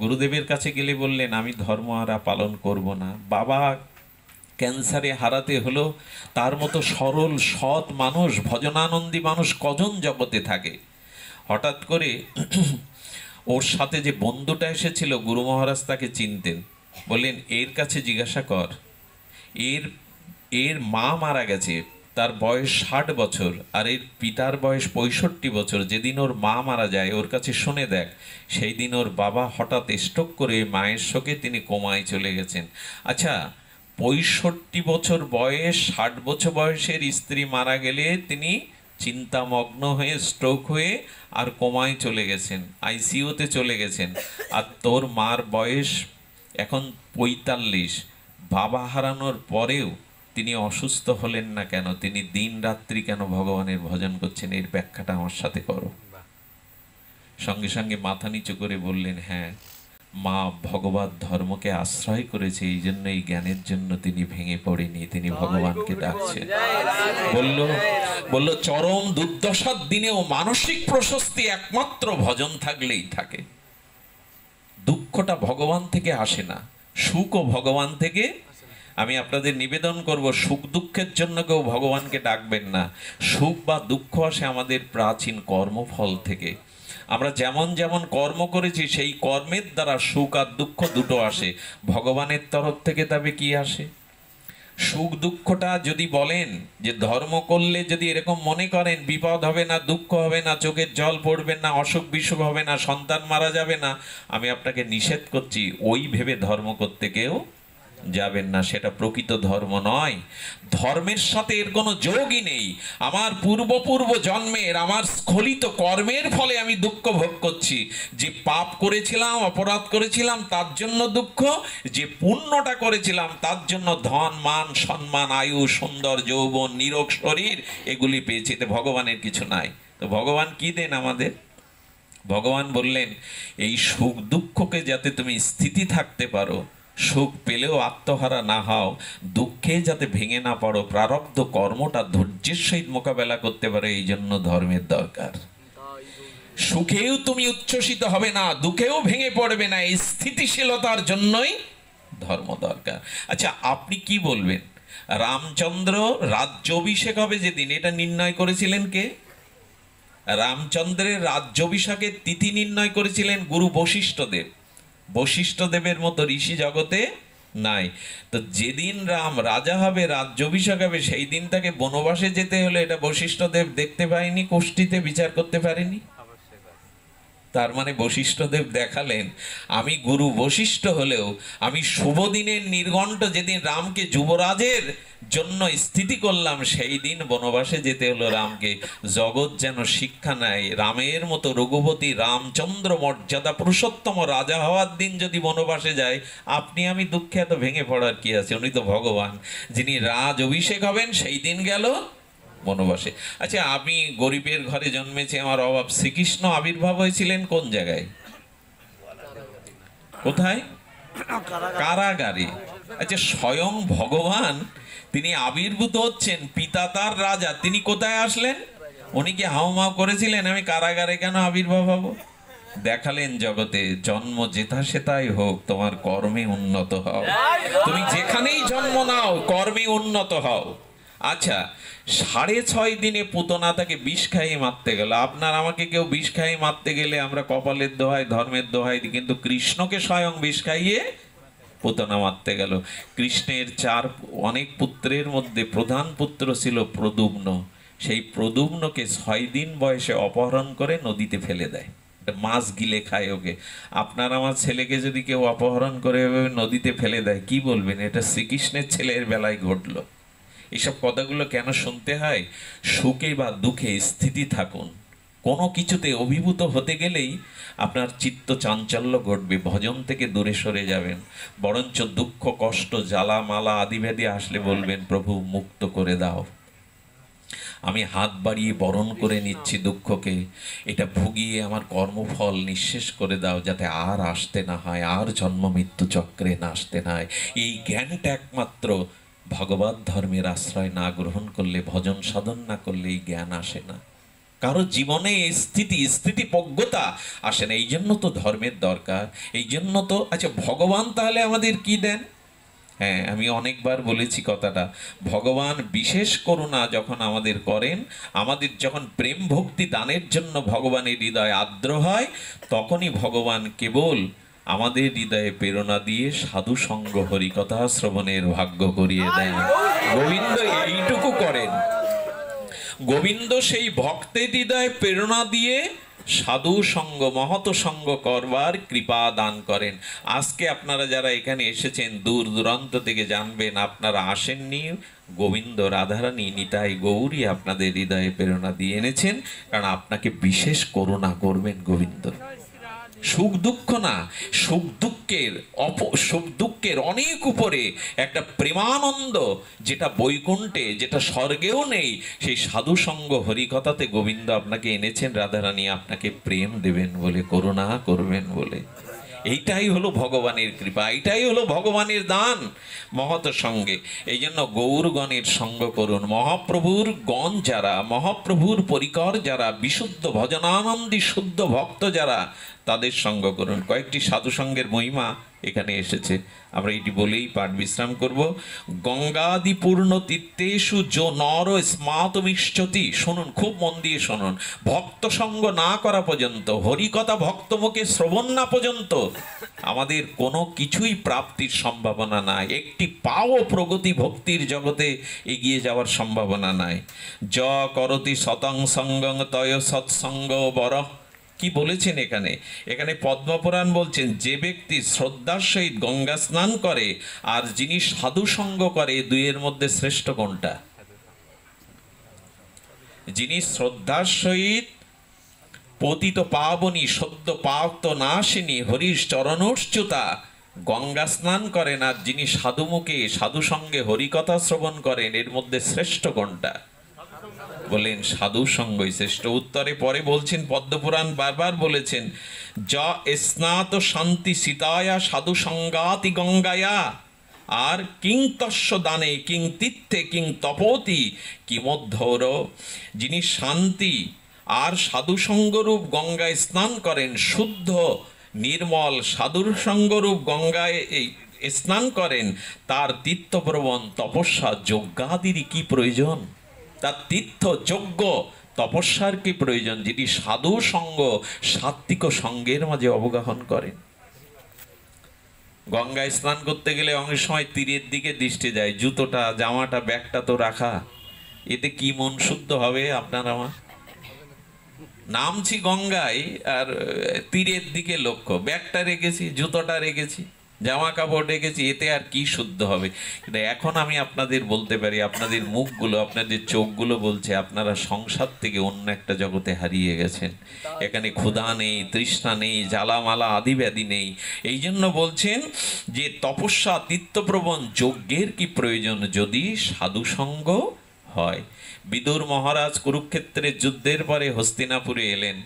গুরুদেবের কাছে গেলে বললেন, আমি ধর্মহারা পালন করব না। বাবা ক্যান্সারে হারাতে হলো, তার মতো সরল সৎ মানুষ, ভজনানন্দী মানুষ কজন জগতে থাকে। হঠাৎ করে ওর সাথে যে বন্ধুটা এসেছিল, গুরু মহারাজ তাকে চিনতেন, বললেন এর কাছে জিজ্ঞাসা কর, এর মা মারা গেছে, তার বয়স 60 বছর, আর এর পিতার বয়স 65 বছর। যেদিন ওর মা মারা যায়, ওর কাছে শুনে দেখ, সেই দিন ওর বাবা হঠাৎ স্ট্রোক করে মায়ের শোকে তিনি কোমায় চলে গেছেন। আচ্ছা, 65 বছর বয়স, 60 বছর বয়সের স্ত্রী মারা গেলে তিনি চিন্তামগ্ন হয়ে, স্ট্রোক হয়ে আর কোমায় চলে গেছেন, আইসিইউতে চলে গেছেন। আর তোর মার বয়স এখন 45, বাবা হারানোর পরেও তিনি অসুস্থ হলেন না কেন? তিনি দিন রাত্রি কেন ভগবানের ভজন করছেন? এর ব্যাখ্যাটা আমার সাথে করো। সঙ্গে সঙ্গে মাথা নিচু করে বললেন, হ্যাঁ, মা ভগবত ধর্মকে আশ্রয় করেছে, এই জন্য, এই জ্ঞানের জন্য তিনি ভেঙে পড়েনি, তিনি ভগবানকে ডাকছেন। বলল চরম দুর্দশার দিনেও মানসিক প্রশস্তি একমাত্র ভজন থাকলেই থাকে। দুঃখটা ভগবান থেকে আসে না, সুখও ভগবান থেকে। আমি আপনাদের নিবেদন করব, সুখ দুঃখের জন্য কেউ ভগবানকে ডাকবেন না। সুখ বা দুঃখ আসে আমাদের প্রাচীন কর্মফল থেকে। আমরা যেমন যেমন কর্ম করেছি, সেই কর্মের দ্বারা সুখ আর দুঃখ দুটো আসে। ভগবানের তরফ থেকে তবে কি আসে? সুখ দুঃখটা যদি বলেন যে ধর্ম করলে যদি এরকম মনে করেন বিপদ হবে না, দুঃখ হবে না, চোখের জল পড়বে না, অসুখ বিসুখ হবে না, সন্তান মারা যাবে না, আমি আপনাকে নিষেধ করছি ওই ভেবে ধর্ম করতে কেউ যাবেন না। সেটা প্রকৃত ধর্ম নয়। ধর্মের সাথে এর কোনো যোগই নেই। আমার পূর্ব জন্মের আমার স্খলিত কর্মের ফলে আমি দুঃখ ভোগ করছি। যে পাপ করেছিলাম, অপরাধ করেছিলাম, তার জন্য দুঃখ। যে পুণ্যটা করেছিলাম তার জন্য ধন, মান, সম্মান, আয়ু, সুন্দর যৌবন, নিরোগ শরীর এগুলি পেয়েছি। তো ভগবানের কিছু নাই। তো ভগবান কি দেন আমাদের? ভগবান বললেন এই সুখ দুঃখকে যাতে তুমি স্থিতি থাকতে পারো, সুখ পেলেও আত্মহারা না হও, দুঃখে যাতে ভেঙে না পড়ো, প্রারব্ধ কর্মটা ধৈর্যের সহিত মোকাবেলা করতে পারো, এই জন্য ধর্মের দরকার। সুখেও তুমি উচ্ছ্বসিত হবে না, দুঃখেও ভেঙে পড়বে না, এই স্থিতিশীলতার জন্যই ধর্ম দরকার। আচ্ছা, আপনি কি বলবেন? রামচন্দ্র রাজ্যাভিষেক হবে যেদিন, এটা নির্ণয় করেছিলেন কে? রামচন্দ্রের রাজ্যাভিষেকের তিথি নির্ণয় করেছিলেন গুরু বশিষ্ঠদেব। বশিষ্ঠদেবের মতো ঋষি জগতে নাই। তো যেদিন রাম রাজা হবে, রাজ্যাভিষেক হবে, সেই দিন তাকে বনবাসে যেতে হলো, এটা বশিষ্ঠদেব দেখতে পায়নি, কোষ্ঠীতে বিচার করতে পারেনি। তার মানে বশিষ্ঠদেব দেখালেন আমি গুরু বশিষ্ঠ হলেও আমি শুভ দিনের নির্ঘণ্ট যেদিন রামকে যুবরাজের জন্য স্থিতি করলাম, সেই দিন বনবাসে যেতে হলো রামকে। জগৎ যেন শিক্ষা নেয়, রামের মতো রঘুপতি রামচন্দ্র মর্যাদা পুরুষোত্তম রাজা হওয়ার দিন যদি বনবাসে যায়, আপনি আমি দুঃখে এত ভেঙে পড়ার কি আছে? উনি তো ভগবান, যিনি রাজ অভিষেক হবেন সেই দিন গেল বনবাসে। আচ্ছা, আমি গরিবের ঘরে জন্মেছি, আমার অভাব। শ্রীকৃষ্ণ আবির্ভাব হয়েছিলেন কোন জায়গায়? কোথায়? কারাগারে। আচ্ছা, স্বয়ং ভগবান তিনি আবির্ভূত হচ্ছেন, পিতা তার রাজা, তিনি কোথায় আসলেন? উনি কি হাউমাউ করেছিলেন আমি কারাগারে কেন আবির্ভাব হব? দেখালেন জগতে জন্ম যেথা সেথাই হোক, তোমার কর্মে উন্নত হও। তুমি যেখানেই জন্ম নাও কর্মে উন্নত হও। আচ্ছা, 6.5 দিনে পুতনা তাকে বিষ খাইয়ে মারতে গেল। আপনার আমাকে কেউ বিষ খাইয়ে মারতে গেলে আমরা কপালের দোহাই, ধর্মের দোহাই দিই, কিন্তু কৃষ্ণকে স্বয়ং বিষ খাইয়ে পুতনা মারতে গেল। কৃষ্ণের অনেক পুত্রের মধ্যে প্রধান পুত্র ছিল প্রদ্যুম্ন। সেই প্রদ্যুম্নকে 6 দিন বয়সে অপহরণ করে নদীতে ফেলে দেয়, মাছ গিলে খায় ওকে। আপনার আমার ছেলেকে যদি কেউ অপহরণ করে নদীতে ফেলে দেয়, কি বলবেন? এটা শ্রীকৃষ্ণের ছেলের বেলায় ঘটলো। এইসব কথাগুলো কেন শুনতে হয়? সুখে বা দুঃখে স্থিতি থাকুন। কোনো কিছুতে অভিভূত হতে গেলেই আপনার চিত্ত চাঞ্চল্য ঘটবে, ভজন থেকে দূরে সরে যাবেন। বরঞ্চ দুঃখ, কষ্ট, জ্বালা মালা আদি ব্যাধি আসলে বলবেন প্রভু মুক্ত করে দাও, আমি হাত বাড়িয়ে বরণ করে নিচ্ছি দুঃখকে, এটা ভুগিয়ে আমার কর্মফল নিঃশেষ করে দাও, যাতে আর আসতে না হয়, আর জন্ম মৃত্যু চক্রে না আসতে না হয়। এই জ্ঞানটা একমাত্র ভগবত ধর্মের আশ্রয় না গ্রহণ করলে, ভজন সাধন না করলে এই জ্ঞান আসে না। কারো জীবনে এই স্থিতিপ্রজ্ঞতা আসে না। এই জন্য তো ধর্মের দরকার, এই জন্য তো। আচ্ছা, ভগবান তাহলে আমাদের কি দেন? হ্যাঁ, আমি অনেকবার বলেছি কথাটা, ভগবান বিশেষ করুণা যখন আমাদের করেন, আমাদের যখন প্রেম ভক্তি দানের জন্য ভগবানের হৃদয় আর্দ্র হয়, তখনই ভগবান কেবল আমাদের হৃদয়ে প্রেরণা দিয়ে সাধু সঙ্গ হরিকথা শ্রবণের ভাগ্য করিয়ে দেন। গোবিন্দ এইটুকু করেন। গোবিন্দ সেই ভক্তের হৃদয়ে প্রেরণা দিয়ে সাধু সঙ্গ, মহৎ সঙ্গ করবার কৃপা দান করেন। আজকে আপনারা যারা এখানে এসেছেন দূর দূরান্ত থেকে, জানবেন আপনারা আসেননি, গোবিন্দ রাধারানী নিতাই গৌরী আপনাদের হৃদয়ে প্রেরণা দিয়ে এনেছেন, কারণ আপনাকে বিশেষ করুণা করবেন গোবিন্দ। সুখ দুঃখ না, সুখ দুঃখের অনেক উপরে একটা প্রেমানন্দ, যেটা বৈকুণ্ঠে, যেটা স্বর্গেও নেই, সেই সাধু সঙ্গ হরিকথাতে গোবিন্দ আপনাকে এনেছেন। রাধারানী আপনাকে প্রেম দেবেন বলে, করুণা করবেন বলে। এইটাই হলো ভগবানের কৃপা, এইটাই হলো ভগবানের দান মহৎ সঙ্গে। এই জন্য গৌরগণের সঙ্গ করুন। মহাপ্রভুর গণ যারা, মহাপ্রভুর পরিকর যারা, বিশুদ্ধ ভজনানন্দী শুদ্ধ ভক্ত যারা, তাদের সঙ্গ করুন। কয়েকটি সাধু সঙ্গের মহিমা এখানে এসেছে। আমরা এটি বলেই পাঠ বিশ্রাম করব। গঙ্গাদি পূর্ণ তীর্থেষু যো নর স্মাতমিষ্ঠতি। শুনুন, খুব মন দিয়ে শুনুন। ভক্ত সঙ্গ না করা পর্যন্ত, হরিকথা ভক্তমুখে শ্রবণ না পর্যন্ত আমাদের কোনো কিছুই প্রাপ্তির সম্ভাবনা নাই। একটি পাও প্রগতি ভক্তির জগতে এগিয়ে যাওয়ার সম্ভাবনা নাই। য করতি শতং সঙ্গং তয় সৎসঙ্গ বর। কি বলেছেন এখানে? এখানে পদ্মপুরাণ বলছেন, যে ব্যক্তি শ্রদ্ধার সহিত গঙ্গা স্নান করে আর যিনি সাধু সঙ্গ করে, দুইয়ের মধ্যে শ্রেষ্ঠ কোনটা? যিনি শ্রদ্ধার সহিত পতিত পাবনী সদ্য পাপ্ত নাশিনী হরিশ চরণোচ্যুতা গঙ্গা স্নান করেন, আর যিনি সাধুমুখে সাধু সঙ্গে হরিকথা শ্রবণ করেন, এর মধ্যে শ্রেষ্ঠ কোনটা? বলেন সাধু সঙ্গই শ্রেষ্ঠ। উত্তরে পরে বলছেন, পদ্মপুরাণ বারবার বলেছেন, যা স্নাত শান্তি সীতায়া সাধু সঙ্গাতি গঙ্গায়া। আর কিং তস্য দানে কিং তীর্থে কিং তপতি কিমধ্যৌর। যিনি শান্তি আর সাধু সঙ্গরূপ গঙ্গায় স্নান করেন, শুদ্ধ নির্মল সাধুর সঙ্গরূপ গঙ্গায় স্নান করেন, তার তীর্থপ্রবণ তপস্যা যজ্ঞাদিরই কি প্রয়োজন? তার তীর্থ যজ্ঞ তপস্যার কি প্রয়োজন? যিনি সাধু সঙ্গ সাত্বিক সঙ্গের মাঝে অবগাহন করেন। গঙ্গায় স্নান করতে গেলে অনেক সময় তীরের দিকে দৃষ্টি যায়, জুতোটা জামাটা ব্যাগটা তো রাখা, এতে কি মন শুদ্ধ হবে আপনার আমার? নামছি গঙ্গায় আর তীরের দিকে লক্ষ্য, ব্যাগটা রেখেছি, জুতোটা রেখেছি, জামা কাপড় রেখেছি, এতে আর কি শুদ্ধ হবে? কিন্তু এখন আমি আপনাদের বলতে পারি, আপনাদের মুখগুলো, আপনাদের চোখগুলো বলছে আপনারা সংসার থেকে অন্য একটা জগতে হারিয়ে গেছেন। এখানে ক্ষুধা নেই, তৃষ্ণা নেই, জ্বালামালা আদি ব্যাধি নেই। এই জন্য বলছেন যে তপস্যা তীর্থপ্রবণ যজ্ঞের কি প্রয়োজন যদি সাধুসঙ্গ হয়। বিদুর মহারাজ কুরুক্ষেত্রের যুদ্ধের পরে হস্তিনাপুরে এলেন,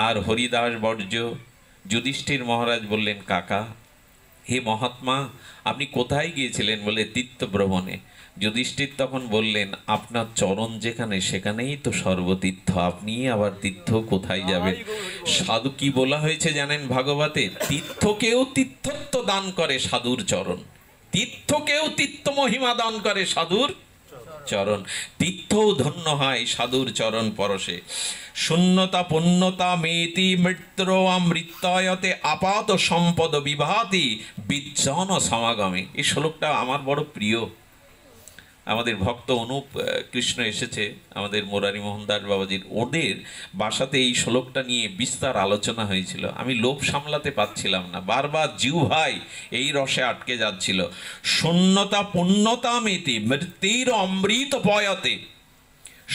আর হরিদাস বর্জ্য। যুধিষ্ঠির মহারাজ বললেন, কাকা, হে মহাত্মা, আপনি কোথায় গিয়েছিলেন? বলে তীর্থভ্রমণে। যুধিষ্ঠির তখন বললেন, আপনার চরণ যেখানে সেখানেই তো সর্বতীর্থ, আপনি আবার তীর্থ কোথায় যাবেন? সাধু কি বলা হয়েছে জানেন ভাগবতে? তীর্থকেও তীর্থত্ব দান করে সাধুর চরণ, তীর্থকেও তীর্থ মহিমা দান করে সাধুর চরণ। তীর্থও ধন্য হয় সাধুর চরণ পরশে। শূন্যতা পুণ্যতা মেতি মৃত্যুর আমৃত্যয়তে আপাত সম্পদ বিভাতি বিজ্জন সমাগমে। এই শ্লোকটা আমার বড় প্রিয়। আমাদের ভক্ত অনুপ কৃষ্ণ এসেছে আমাদের মুরারি মোহন দাস বাবাজির, ওদের বাসাতে এই শ্লোকটা নিয়ে বিস্তার আলোচনা হয়েছিল। আমি লোভ সামলাতে পারছিলাম না, বারবার জিউ ভাই এই রসে আটকে যাচ্ছিল। শূন্যতা পুণ্যতা মেতি মৃত্যুর অমৃত পয়তে।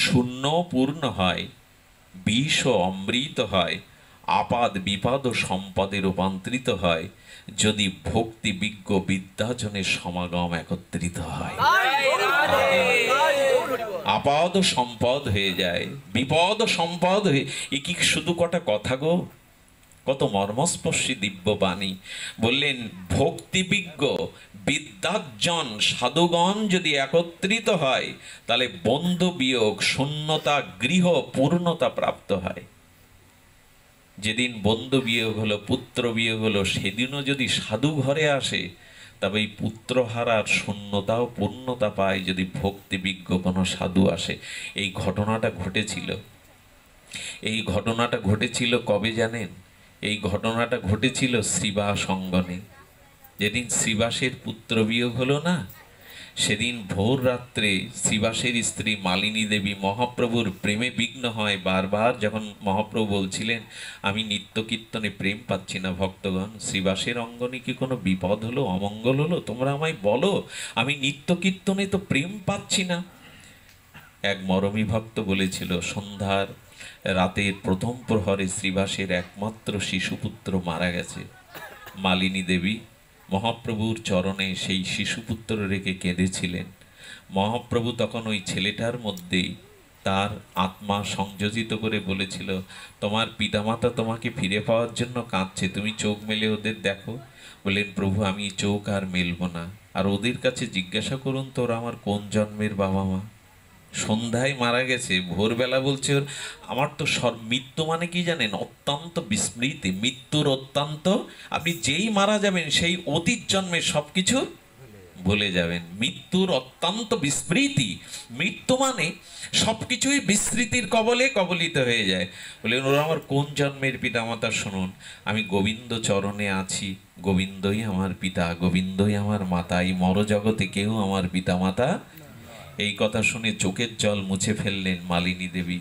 শূন্য পূর্ণ হয়, বিষ অমৃত হয়, আপাদ বিপাদ সম্পদে রূপান্তরিত হয় যদি ভক্তি বিজ্ঞ বিদ্যাজনের সমাগম একত্রিত হয়। আপাদ সম্পদ হয়ে যায়, বিপদ সম্পদ হয়ে। এ কি শুধু কটা কথা গো? কত মর্মস্পর্শী দিব্য বাণী। বললেন ভক্তিবিজ্ঞ বিদ্যার্জন সাধুগণ যদি একত্রিত হয়, তাহলে বন্ধু বিয়োগ শূন্যতা গৃহ পূর্ণতা প্রাপ্ত হয়। যেদিন বন্ধু বিয়োগ হলো, পুত্র বিয়োগ হলো, সেদিনও যদি সাধু ঘরে আসে, তবে এই পুত্রহারার শূন্যতাও পূর্ণতা পায় যদি ভক্তিবিজ্ঞ কোনো সাধু আসে। এই ঘটনাটা ঘটেছিল। এই ঘটনাটা ঘটেছিল কবে জানেন? এই ঘটনাটা ঘটেছিল শ্রীবাস অঙ্গনে। যেদিন শ্রীবাসের পুত্র বিয়োগ হলো না, সেদিন ভোর রাত্রে শ্রীবাসের স্ত্রী মালিনী দেবী মহাপ্রভুর প্রেমে বিঘ্ন হয়। বারবার যখন মহাপ্রভু বলছিলেন, আমি নিত্য কীর্তনে প্রেম পাচ্ছি না, ভক্তগণ শ্রীবাসের অঙ্গনে কি কোনো বিপদ হলো, অমঙ্গল হলো? তোমরা আমায় বলো, আমি নিত্য কীর্তনে তো প্রেম পাচ্ছি না। এক মরমী ভক্ত বলেছিল, সন্ধ্যার রাতের প্রথম প্রহরে শ্রীবাসের একমাত্র শিশুপুত্র মারা গেছে। মালিনী দেবী মহাপ্রভুর চরণে সেই শিশুপুত্র রেখে কেঁদেছিলেন। মহাপ্রভু তখন ওই ছেলেটার মধ্যেই তার আত্মা সংযোজিত করে বলেছিল, তোমার পিতামাতা তোমাকে ফিরে পাওয়ার জন্য কাঁদছে, তুমি চোখ মেলে ওদের দেখো। বললেন, প্রভু আমি চোখ আর মেলবো না, আর ওদের কাছে জিজ্ঞাসা করুন তো ওরা আমার কোন জন্মের বাবা মা। সন্ধ্যায় মারা গেছে, ভোরবেলা বলছে ওর আমার তো মৃত্যু মানে কি জানেন? অত্যন্ত বিস্মৃতি, মৃত্যুর অত্যন্ত, আপনি যেই মারা যাবেন সেই অতীত জন্মের সব কিছু ভুলে যাবেন। মৃত্যুর অত্যন্ত বিস্মৃতি, মৃত্যু মানে সবকিছুই বিস্মৃতির কবলে কবলিত হয়ে যায়। বললেন ওরা আমার কোন জন্মের পিতামাতা শুনুন, আমি গোবিন্দ চরণে আছি, গোবিন্দই আমার পিতা, গোবিন্দই আমার মাতা, এই মরজগতে কেউ আমার পিতামাতা। এই কথা শুনে চোখের জল মুছে ফেললেন মালিনী দেবী।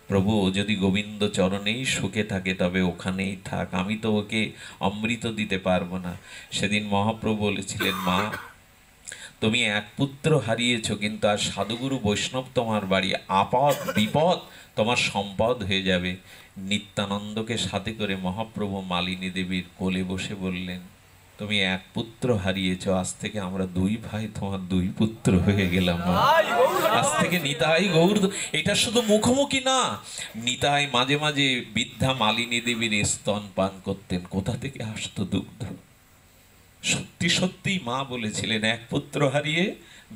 প্রভু যদি গোবিন্দ চরণেই সুখে থাকে তবে ওখানেই থাক, আমি তো ওকে অমৃত দিতে পারবো না। সেদিন মহাপ্রভু বলেছিলেন, মা তুমি এক পুত্র হারিয়েছ, কিন্তু আর সাধুগুরু বৈষ্ণব তোমার বাড়ি, আপদ বিপদ তোমার সম্পদ হয়ে যাবে। নিত্যানন্দকে সাথে করে মহাপ্রভু মালিনী দেবীর কোলে বসে বললেন, তুমি এক পুত্র হারিয়েছ, আজ থেকে আমরা দুই ভাই তোমার দুই পুত্র হয়ে গেলাম। আজ থেকে নিতাই গৌর। এটা শুধু মুখোমুখি না, নিতাই মাঝে মাঝে বৃদ্ধা মালিনী দেবীর স্তন পান করতেন। কোথা থেকে আসতো দুগ্ধ? সত্যি সত্যি মা বলেছিলেন এক পুত্র হারিয়ে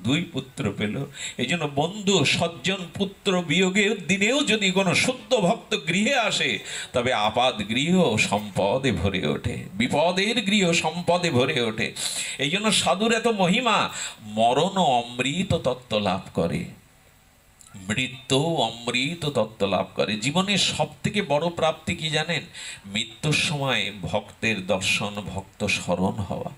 দুই পুত্র পেল। এই জন্য বন্ধু সজ্জন পুত্র বিয়োগের দিনেও যদি কোনো শুদ্ধ ভক্ত গৃহে আসে তবে আপাদ গৃহ সম্পদে ভরে ওঠে, বিপদের গৃহ সম্পদে ভরে ওঠে। এই জন্য সাধুর এত মহিমা। মরণ অমৃত তত্ত্ব লাভ করে, মৃত্যু অমৃত তত্ত্ব লাভ করে। জীবনের সব থেকে বড় প্রাপ্তি কি জানেন? মৃত্যুর সময় ভক্তের দর্শন, ভক্ত স্মরণ হওয়া।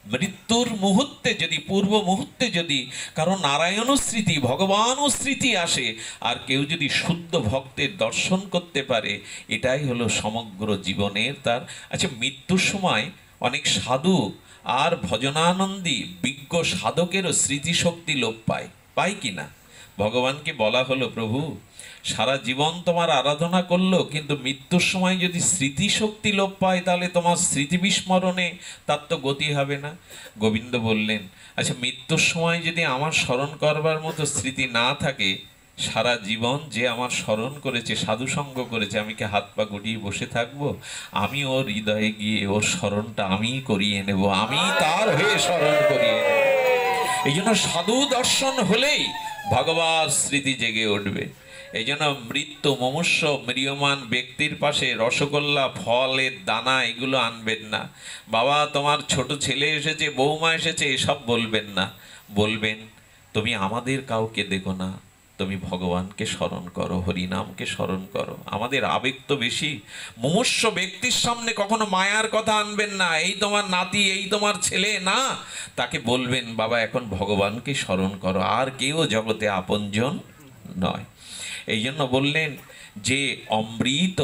মৃত্যুর মুহূর্তে যদি, পূর্ব মুহূর্তে যদি কারণ নারায়ণ স্মৃতি, ভগবানও স্মৃতি আসে, আর কেউ যদি শুদ্ধ ভক্তের দর্শন করতে পারে, এটাই হলো সমগ্র জীবনের তার। আচ্ছা, মৃত্যুর সময় অনেক সাধু আর ভজনানন্দী বিজ্ঞ সাধকেরও স্মৃতিশক্তি লোপ পায়, পায় কি না? ভগবানকে বলা হলো, প্রভু সারা জীবন তোমার আরাধনা করলো, কিন্তু মৃত্যুর সময় যদি স্মৃতিশক্তি লোপ পায় তাহলে তোমার স্মৃতি বিস্মরণে তার তো গতি হবে না। গোবিন্দ বললেন, আচ্ছা মৃত্যুর সময় যদি আমার স্মরণ করবার মতো স্মৃতি না থাকে, সারা জীবন যে আমার স্মরণ করেছে, সাধুসঙ্গ করেছে, আমি কি হাত পা গুটিয়ে বসে থাকবো? আমি ওর হৃদয়ে গিয়ে ওর স্মরণটা আমিই করিয়ে নেব, আমি তার হয়ে স্মরণ করিয়ে নেব। এই জন্য সাধু দর্শন হলেই ভগবান স্মৃতি জেগে উঠবে। এই জন্য মৃত্যু মুমূর্ষ ম্রিয়মান ব্যক্তির পাশে রসগোল্লা, ফলের দানা এগুলো আনবেন না। বাবা তোমার ছোট ছেলে এসেছে, বৌমা এসেছে, এসব বলবেন না। বলবেন, তুমি আমাদের কাউকে দেখো না, তুমি ভগবানকে স্মরণ করো, হরিনামকে স্মরণ করো। আমাদের আবেগ তো বেশি। মুমূর্ষ ব্যক্তির সামনে কখনো মায়ার কথা আনবেন না, এই তোমার নাতি, এই তোমার ছেলে, না। তাকে বলবেন, বাবা এখন ভগবানকে স্মরণ করো, আর কেউ জগতে আপনজন নয়। এই জন্য বললেন যে অমৃত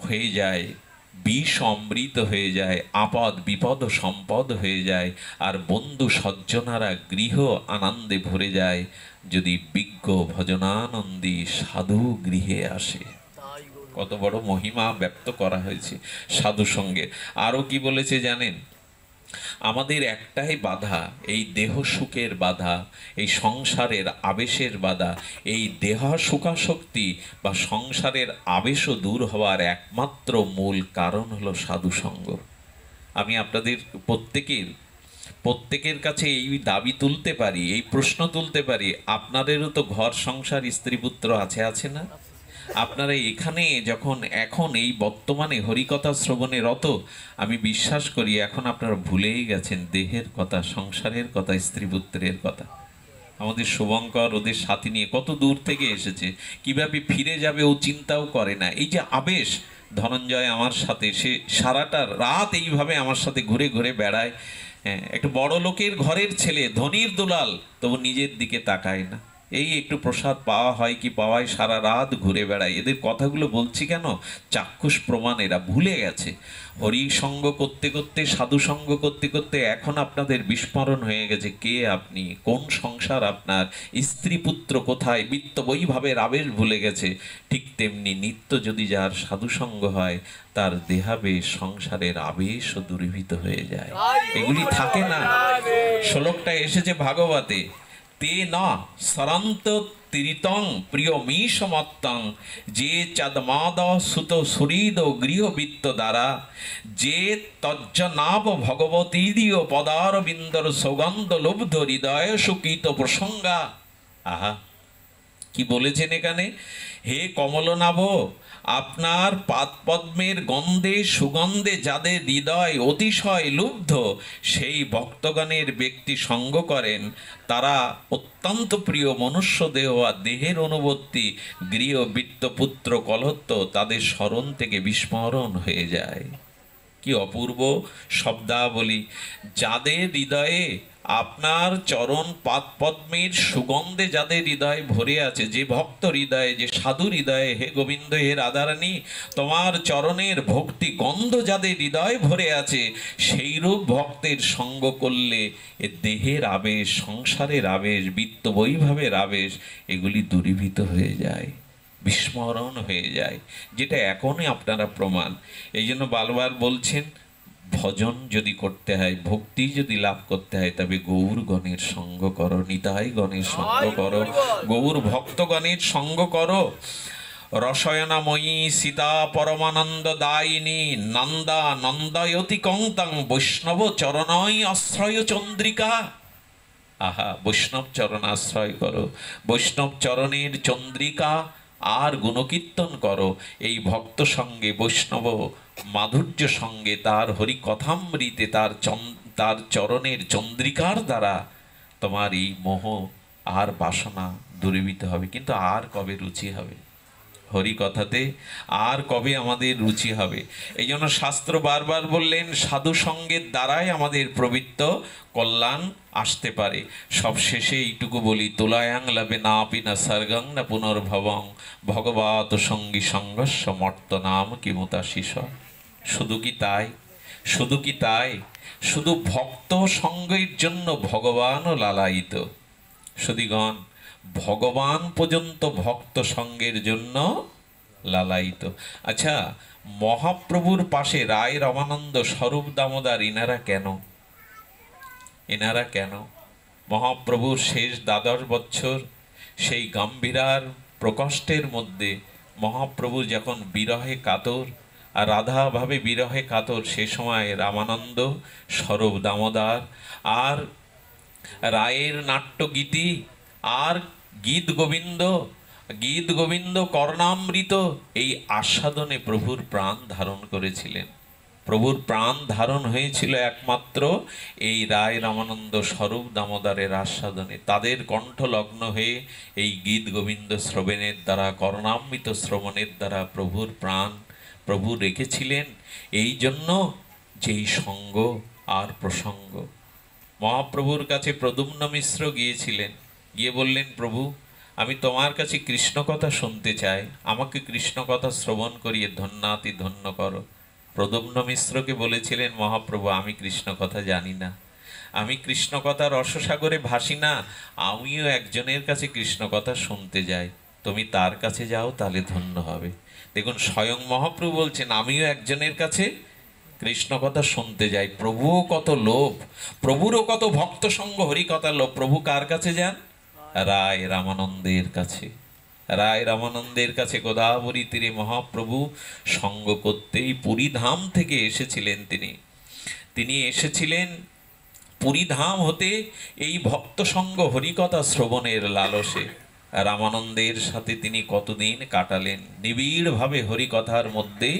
হয়ে যায়, বিষ অমৃত হয়ে যায়, আপদ বিপদ সম্পদ হয়ে যায়, আর বন্ধু সজ্জনারা গৃহ আনন্দে ভরে যায় যদি বিজ্ঞ ভজনানন্দী সাধু গৃহে আসে। কত বড় মহিমা ব্যক্ত করা হয়েছে সাধু সঙ্গে। আরও কি বলেছে জানেন? আমাদের একটাই বাধা, এই দেহ সুখের বাধা, এই সংসারের আবেশের বাধা। এই দেহ সুখাশক্তি বা সংসারের আবেশও দূর হওয়ার একমাত্র মূল কারণ হলো সাধুসঙ্গ। আমি আপনাদের প্রত্যেকের কাছে এই দাবি তুলতে পারি, এই প্রশ্ন তুলতে পারি, আপনাদেরও তো ঘর সংসার স্ত্রী পুত্র আছে না? আপনারা এখানে যখন এখন এই বর্তমানে হরিকথা শ্রবণে রত, আমি বিশ্বাস করি এখন আপনারা ভুলেই গেছেন দেহের কথা, সংসারের কথা, স্ত্রী পুত্রের কথা। আমাদের শুভঙ্কর ওদের সাথী নিয়ে কত দূর থেকে এসেছে, কিভাবে ফিরে যাবে ও চিন্তাও করে না। এই যে আবেশ, ধনঞ্জয় আমার সাথে, সে সারাটা রাত এইভাবে আমার সাথে ঘুরে ঘুরে বেড়ায়। হ্যাঁ, একটু বড় লোকের ঘরের ছেলে, ধনির দুলাল, তবু নিজের দিকে তাকায় না। এই একটু প্রসাদ পাওয়া হয় কি পাওয়ায় সারা রাত ঘুরে বেড়ায়। এদের কথাগুলো বলছি কেন? চাক্ষুষ প্রমাণ, এরা ভুলে গেছে। হরি সঙ্গ করতে করতে, সাধু সঙ্গ করতে করতে এখন আপনাদের বিস্মরণ হয়ে গেছে কে আপনি, কোন সংসার আপনার, স্ত্রী পুত্র কোথায়, বিত্ত বৈভাবের আবেশ ভুলে গেছে। ঠিক তেমনি নিত্য যদি যার সাধু সঙ্গ হয় তার দেহাবেশ, সংসারের আবেশও দূরীভূত হয়ে যায়, এগুলি থাকে না। শ্লোকটা এসেছে ভাগবতে, তে না সরন্ত তিরিতং প্রিয় মীশমত্তং, যে চাঁদমাদ সুত সুহৃদ গৃহবৃত্ত দ্বারা, যে তজ্জনাব ভগবতীদীয় পদারবিন্দর সৌগন্ধ লুব্ধ হৃদয় সুকিত প্রসঙ্গা। আহা, কি বলেছেন এখানে? হে কমলনাভ, আপনার পাদপদ্মের গন্ধে সুগন্ধে যাদের হৃদয় অতিশয় লুব্ধ, সেই ভক্তগণের ব্যক্তি সঙ্গ করেন, তারা অত্যন্ত প্রিয় মনুষ্য দেহ আর দেহের অনুবর্তী গৃহ বৃত্তপুত্র কলত্ব তাদের স্মরণ থেকে বিস্মরণ হয়ে যায়। কি অপূর্ব শব্দাবলী! যাদের হৃদয়ে আপনার চরণ পাদপদ্মের সুগন্ধে যাদের হৃদয়ে ভরে আছে, যে ভক্ত হৃদয়ে, যে সাধু হৃদয়ে, হে গোবিন্দ, হে রাধারানী, তোমার চরণের ভক্তি গন্ধ যাদের হৃদয়ে ভরে আছে, সেইরূপ ভক্তের সঙ্গ করলে এ দেহের আবেশ, সংসারের আবেশ, বিত্ত বৈভবের আবেশ, এগুলি দূরীভূত হয়ে যায়, বিস্মরণ হয়ে যায়, যেটা এখনই আপনারা প্রমাণ। এই জন্য বারবার বলছেন, ভজন যদি করতে হয়, ভক্তি যদি লাভ করতে হয়, তবে গৌরগণের সঙ্গ করো, নিতাই গণের সঙ্গ করো, গৌর ভক্তগণের সঙ্গ করো। রসায়নাময়ী সীতা পরমানন্দ দায়িনী নন্দা নন্দায়তি কংতাং বৈষ্ণব চরণয় আশ্রয় চন্দ্রিকা। আহা, বৈষ্ণব চরণ আশ্রয় করো, বৈষ্ণব চরণের চন্দ্রিকা আর গুণকীর্তন করো। এই ভক্ত সঙ্গে, বৈষ্ণব মাধুর্য সঙ্গে, তার হরি কথামৃতে, তার চরণের চন্দ্রিকার দ্বারা তোমার এই মোহ আর বাসনা দূরীভূত হবে। কিন্তু আর কবে রুচি হবে হরি কথাতে? আর কবে আমাদের রুচি হবে? এই জন্য শাস্ত্র বারবার বললেন, সাধু সঙ্গের দ্বারাই আমাদের প্রবৃত্ত কল্যাণ আসতে পারে। সবশেষে এইটুকু বলি, তুলায়াং লাভে না পিনা সর্গং না পুনর্ভবং ভগবত সঙ্গী সংঘর্ষ মর্ত নাম কিমুতা শিষ। শুধু কি তাই? শুধু কি তাই? শুধু ভক্ত সঙ্গের জন্য ভগবানও লালায়িত। সুধীগণ, ভগবান পর্যন্ত ভক্ত সঙ্গের জন্য লালায়িত। আচ্ছা, মহাপ্রভুর পাশে রায় রামানন্দ, স্বরূপ দামোদর, এনারা কেন মহাপ্রভুর শেষ 12 বছর সেই গম্ভীরার প্রকষ্টের মধ্যে মহাপ্রভু যখন বিরহে কাতর আর রাধাভাবে বিরহে কাতর, সে সময় রামানন্দ, স্বরূপ দামোদর আর রায়ের নাট্যগীতি আর গীত গোবিন্দ কর্ণামৃত, এই আস্বাদনে প্রভুর প্রাণ ধারণ করেছিলেন। প্রভুর প্রাণ ধারণ হয়েছিল একমাত্র এই রায় রামানন্দ, স্বরূপ দামোদরের আস্বাদনে। তাদের কণ্ঠলগ্ন হয়ে এই গীত গোবিন্দ শ্রবণের দ্বারা, কর্ণামৃত শ্রবণের দ্বারা প্রভুর প্রাণ প্রভু রেখেছিলেন। এই জন্য যেই সঙ্গ আর প্রসঙ্গ। মহাপ্রভুর কাছে প্রদ্যুম্ন মিশ্র গিয়েছিলেন, গিয়ে বললেন, প্রভু, আমি তোমার কাছে কৃষ্ণ কথা শুনতে চাই, আমাকে কৃষ্ণ কথা শ্রবণ করিয়ে ধন্যাতি ধন্য করো। প্রদ্যুম্ন মিশ্রকে বলেছিলেন মহাপ্রভু, আমি কৃষ্ণ কথা জানি না, আমি কৃষ্ণ কথা রসসাগরে ভাসি না, আমিও একজনের কাছে কৃষ্ণ কথা শুনতে যাই, তুমি তার কাছে যাও, তাহলে ধন্য হবে। দেখুন, স্বয়ং মহাপ্রভু বলছেন, আমিও একজনের কাছে কৃষ্ণ কথা শুনতে যাই। প্রভুও কত লোভ, প্রভুরও কত ভক্ত সঙ্গ, হরি কথা লোভ। প্রভু কার কাছে যান? রায় রামানন্দের কাছে। রায় রামানন্দের কাছে গোদাবরী তীরে মহাপ্রভু সঙ্গ করতেই পুরীধাম থেকে এসেছিলেন। তিনি এসেছিলেন পুরীধাম হতে এই ভক্ত সঙ্গ হরিকথা শ্রবণের লালসে। রামানন্দের সাথে তিনি কতদিন কাটালেন, নিবিড়ভাবে হরিকথার মধ্যে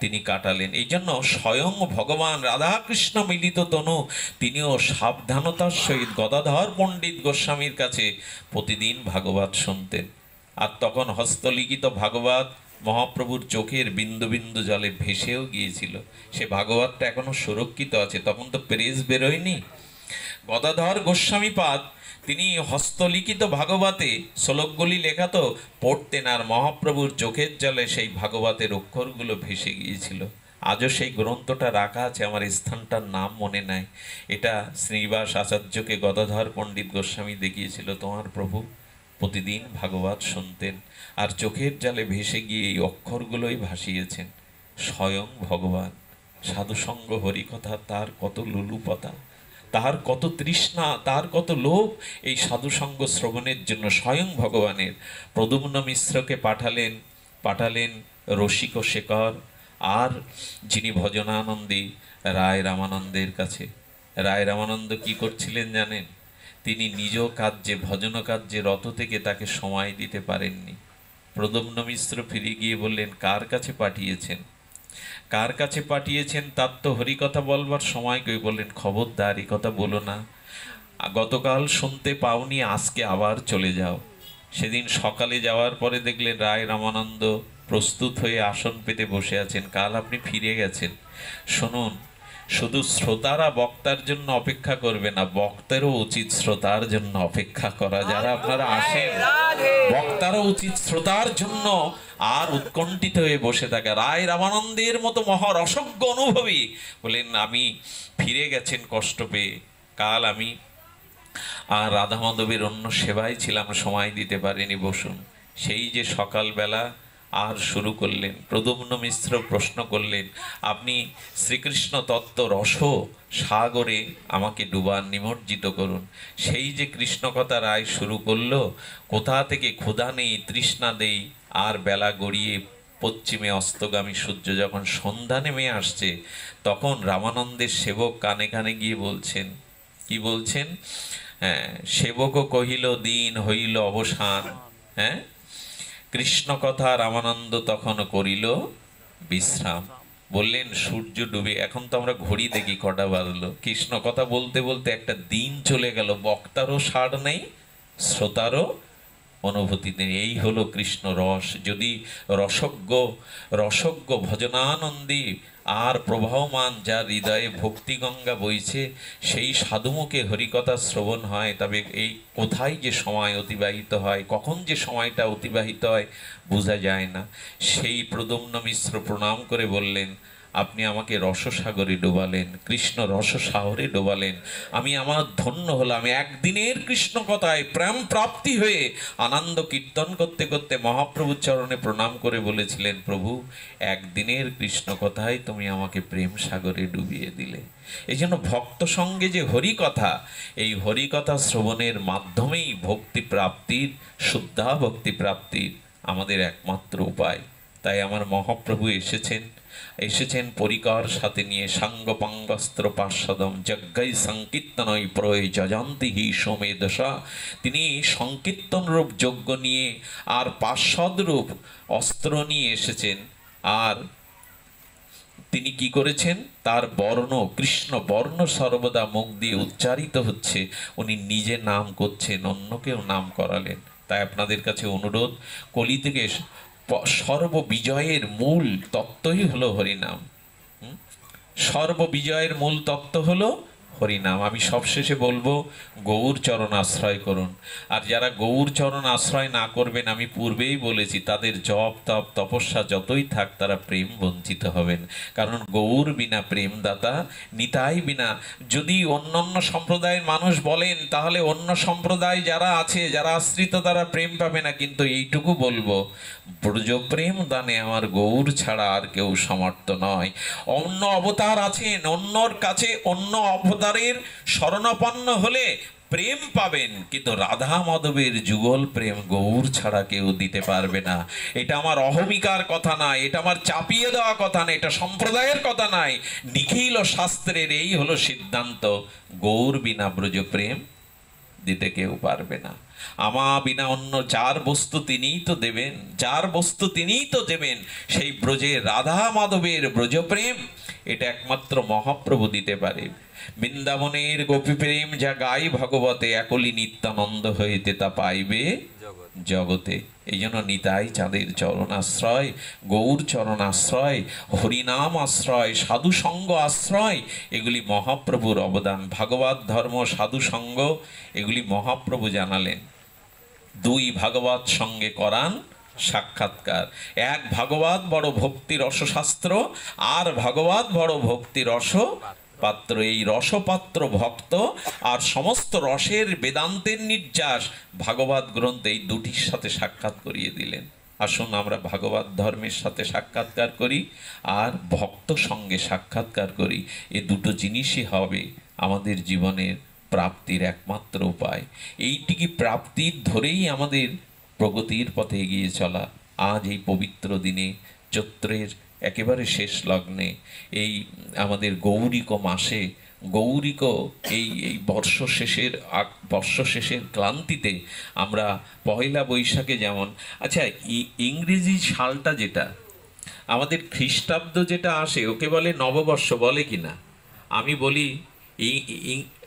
তিনি কাটালেন। এই জন্য স্বয়ং ভগবান রাধাকৃষ্ণ মিলিত তনু, তিনিও সাবধানতার সহিত গদাধর পণ্ডিত গোস্বামীর কাছে প্রতিদিন ভাগবত শুনতেন। আর তখন হস্তলিখিত ভাগবত মহাপ্রভুর চোখের বিন্দু বিন্দু জলে ভেসেও গিয়েছিল। সে ভাগবতটা এখনো সুরক্ষিত আছে, তখন তো প্রেস বেরোয়নি। গদাধর গোস্বামীপাদ তিনি হস্তলিখিত ভাগবতে শ্লোকগুলি লেখা তো পড়তেন, আর মহাপ্রভুর চোখের জলে সেই ভাগবতের অক্ষরগুলো ভেসে গিয়েছিল। আজও সেই গ্রন্থটা রাখা আছে, আমার স্থানটার নাম মনে নাই। এটা শ্রীনিবাস আচার্যকে গদাধর পণ্ডিত গোস্বামী দেখিয়েছিল, তোমার প্রভু প্রতিদিন ভাগবত শুনতেন আর চোখের জলে ভেসে গিয়ে এই অক্ষরগুলোই ভাসিয়েছেন। স্বয়ং ভগবান। সাধুসঙ্গ হরিকথা, তার কত লোলুপতা, তার কত তৃষ্ণা, তার কত লোভ এই সাধুসঙ্গ শ্রবণের জন্য। স্বয়ং ভগবানের প্রদ্যুম্ন মিশ্রকে পাঠালেন রসিক শেখর আর যিনি ভজনানন্দী রায় রামানন্দের কাছে। রায় রামানন্দ কি করছিলেন জানেন? তিনি নিজ কার্যে ভজন কার্যে রত থেকে তাকে সময় দিতে পারেননি। প্রদ্যুম্ন মিশ্র ফিরে গিয়ে বললেন, কার কাছে পাঠিয়েছেন? কার কাছে পাঠিয়েছেন? তার তো হরিকথা বলবার সময় কই। বললেন, খবরদার এই কথা বলো না, গতকাল শুনতে পাওনি, আজকে আবার চলে যাও। সেদিন সকালে যাওয়ার পরে দেখলেন রায় রামানন্দ প্রস্তুত হয়ে আসন পেতে বসে আছেন। কাল আপনি ফিরে গেছেন। শুনুন, শুধু শ্রোতারা বক্তার জন্য অপেক্ষা করবে না, বক্তারও উচিত শ্রোতার জন্য অপেক্ষা করা। যারা আপনারা আসেন, বক্তারও উচিত শ্রোতার জন্য আর উৎকণ্ঠিত হয়ে বসে থাকে। রায় রামানন্দের মতো মহারসজ্ঞ অনুভবী বলেন, আমি ফিরে গেছেন কষ্ট পেয়ে। কাল আমি আর রাধা মাধবের অন্য সেবায় ছিলাম, সময় দিতে পারিনি, বসুন। সেই যে সকালবেলা আর শুরু করলেন। প্রদ্যুম্ন মিশ্র প্রশ্ন করলেন, আপনি শ্রীকৃষ্ণ তত্ত্ব রস সাগরে আমাকে ডুবান, নিমজ্জিত করুন। সেই যে কৃষ্ণ কথা রায় শুরু করলো, কোথা থেকে ক্ষুধা নেই, তৃষ্ণা দেই, আর বেলা গড়িয়ে পশ্চিমে অস্তগামী সূর্য যখন সন্ধ্যা নেমে আসছে, তখন রামানন্দের সেবক কানে কানে গিয়ে বলছেন, কি বলছেন? হ্যাঁ, সেবকও কহিল দিন হইল অবসান। হ্যাঁ, কৃষ্ণ কথা রামানন্দ তখন করিল বিশ্রাম। বললেন সূর্য ডুবে, এখন তো আমরা ঘড়ি দেখি কটা বাজলো। কৃষ্ণ কথা বলতে বলতে একটা দিন চলে গেল, বক্তারও সার নেই, শ্রোতারও অনুভূতি নেই। এই হলো কৃষ্ণ রস। যদি রসজ্ঞ ভজনানন্দী আর প্রবাহমান যার হৃদয়ে ভক্তি গঙ্গা বইছে, সেই সাধুমুখে হরিকথা শ্রবণ হয়, তবে এই কোথায় যে সময় অতিবাহিত হয়, কখন যে সময়টা অতিবাহিত হয় বোঝা যায় না। সেই প্রদ্যুম্ন মিশ্র প্রণাম করে বললেন, আপনি আমাকে রসসাগরে ডোবালেন, কৃষ্ণ রসসাগরে ডোবালেন। আমার ধন্য হলাম। আমি একদিনের কৃষ্ণ কথায় প্রেম প্রাপ্তি হয়ে আনন্দ কীর্তন করতে করতে মহাপ্রভুর চরণে প্রণাম করে বলেছিলেন, প্রভু একদিনের কৃষ্ণ কথায় তুমি আমাকে প্রেম সাগরে ডুবিয়ে দিলে। এই জন্য ভক্ত সঙ্গে যে হরিকথা, এই হরিকথা শ্রবণের মাধ্যমেই ভক্তি প্রাপ্তির, শুদ্ধা ভক্তি প্রাপ্তির আমাদের একমাত্র উপায়। তাই আমার মহাপ্রভু এসেছেন পরিকর সাথে নিয়ে, সাঙ্গ পাঙ্গস্ত্র পার্শ্বদম যজ্ঞাই সংকীর্তনই প্রয় যজন্তি হি সোমে দশা। তিনি সংকীর্তন রূপ যজ্ঞ নিয়ে আর পার্শ্বদ রূপ অস্ত্র নিয়ে এসেছেন। আর তিনি কি করেছেন? তার বর্ণ, কৃষ্ণ বর্ণ সর্বদা মুখ দিয়ে উচ্চারিত হচ্ছে, উনি নিজে নাম করছেন, অন্যকেও নাম করালেন। তাই আপনাদের কাছে অনুরোধ, কলি থেকে সর্ববিজয়ের মূল তত্ত্বই হলো হরিনাম। সর্ববিজয়ের মূল তত্ত্ব হলো হরিনাম। আমি সবশেষে বলবো, গৌর চরণ আশ্রয় করুন। আর যারা গৌর চরণ আশ্রয় না করবেন, আমি পূর্বেই বলেছি, তাদের জপ তপ তপস্যা যতই থাক, তারা প্রেম বঞ্চিত হবেন। কারণ গৌর বিনা প্রেমদাতা, নিতাই বিনা। যদি অন্য সম্প্রদায়ের মানুষ বলেন, তাহলে অন্য সম্প্রদায় যারা আছে, যারা আশ্রিত, তারা প্রেম পাবে না। কিন্তু এইটুকু বলবো, ব্রজ প্রেম দানে আমার গৌর ছাড়া আর কেউ সমর্থ নয়। অন্য অবতার আছেন, অন্যর কাছে অন্য অবতারের শরণাপন্ন হলে প্রেম পাবেন, কিন্তু রাধা মাধবের যুগল প্রেম গৌর ছাড়া কেউ দিতে পারবে না। এটা আমার অহমিকার কথা নয়, এটা আমার চাপিয়ে দেওয়া কথা নয়, এটা সম্প্রদায়ের কথা নয়, নিখিল শাস্ত্রের এই হলো সিদ্ধান্ত, গৌর বিনা ব্রজ প্রেম দিতে কেউ পারবে না। বিনা অন্য যার বস্তু তিনিই তো দেবেন, যার বস্তু তিনিই তো দেবেন। সেই ব্রজের রাধা মাধবের ব্রজপ্রেম, এটা একমাত্র মহাপ্রভু দিতে পারে। বৃন্দাবনের গোপী প্রেম যা গাই ভগবতে, একলি নিত্যানন্দ হইতে তা পাইবে জগতে। এই জন্য নিতাই চাঁদের চরণ আশ্রয়, গৌর চরণ আশ্রয়, হরিনাম আশ্রয়, সাধু সঙ্গ আশ্রয়, এগুলি মহাপ্রভুর অবদান। ভাগবত ধর্ম, সাধু সঙ্গ, এগুলি মহাপ্রভু জানালেন। দুই ভাগবত সঙ্গে করান সাক্ষাৎকার। এক ভাগবত বড় ভক্তি রসশাস্ত্র, আর ভাগবত বড় ভক্তি রস পাত্র। এই রসপাত্র ভক্ত আর সমস্ত রসের বেদান্তের নির্যাস ভাগবত গ্রন্থ, এই দুটির সাথে সাক্ষাৎ করিয়ে দিলেন। আসুন আমরা ভাগবত ধর্মের সাথে সাক্ষাৎকার করি আর ভক্ত সঙ্গে সাক্ষাৎকার করি। এ দুটো জিনিসই হবে আমাদের জীবনের প্রাপ্তির একমাত্র উপায়। এইটিকে প্রাপ্তির ধরেই আমাদের প্রগতির পথে এগিয়ে চলা। আজ এই পবিত্র দিনে, চৈত্রের একেবারে শেষ লগ্নে, এই আমাদের গৌরিক মাসে গৌরিক এই এই বর্ষ শেষের ক্লান্তিতে আমরা পয়লা বৈশাখে যেমন, আচ্ছা ইংরেজি সালটা যেটা আমাদের খ্রিস্টাব্দ যেটা আসে ওকে বলে নববর্ষ, বলে কি না? আমি বলি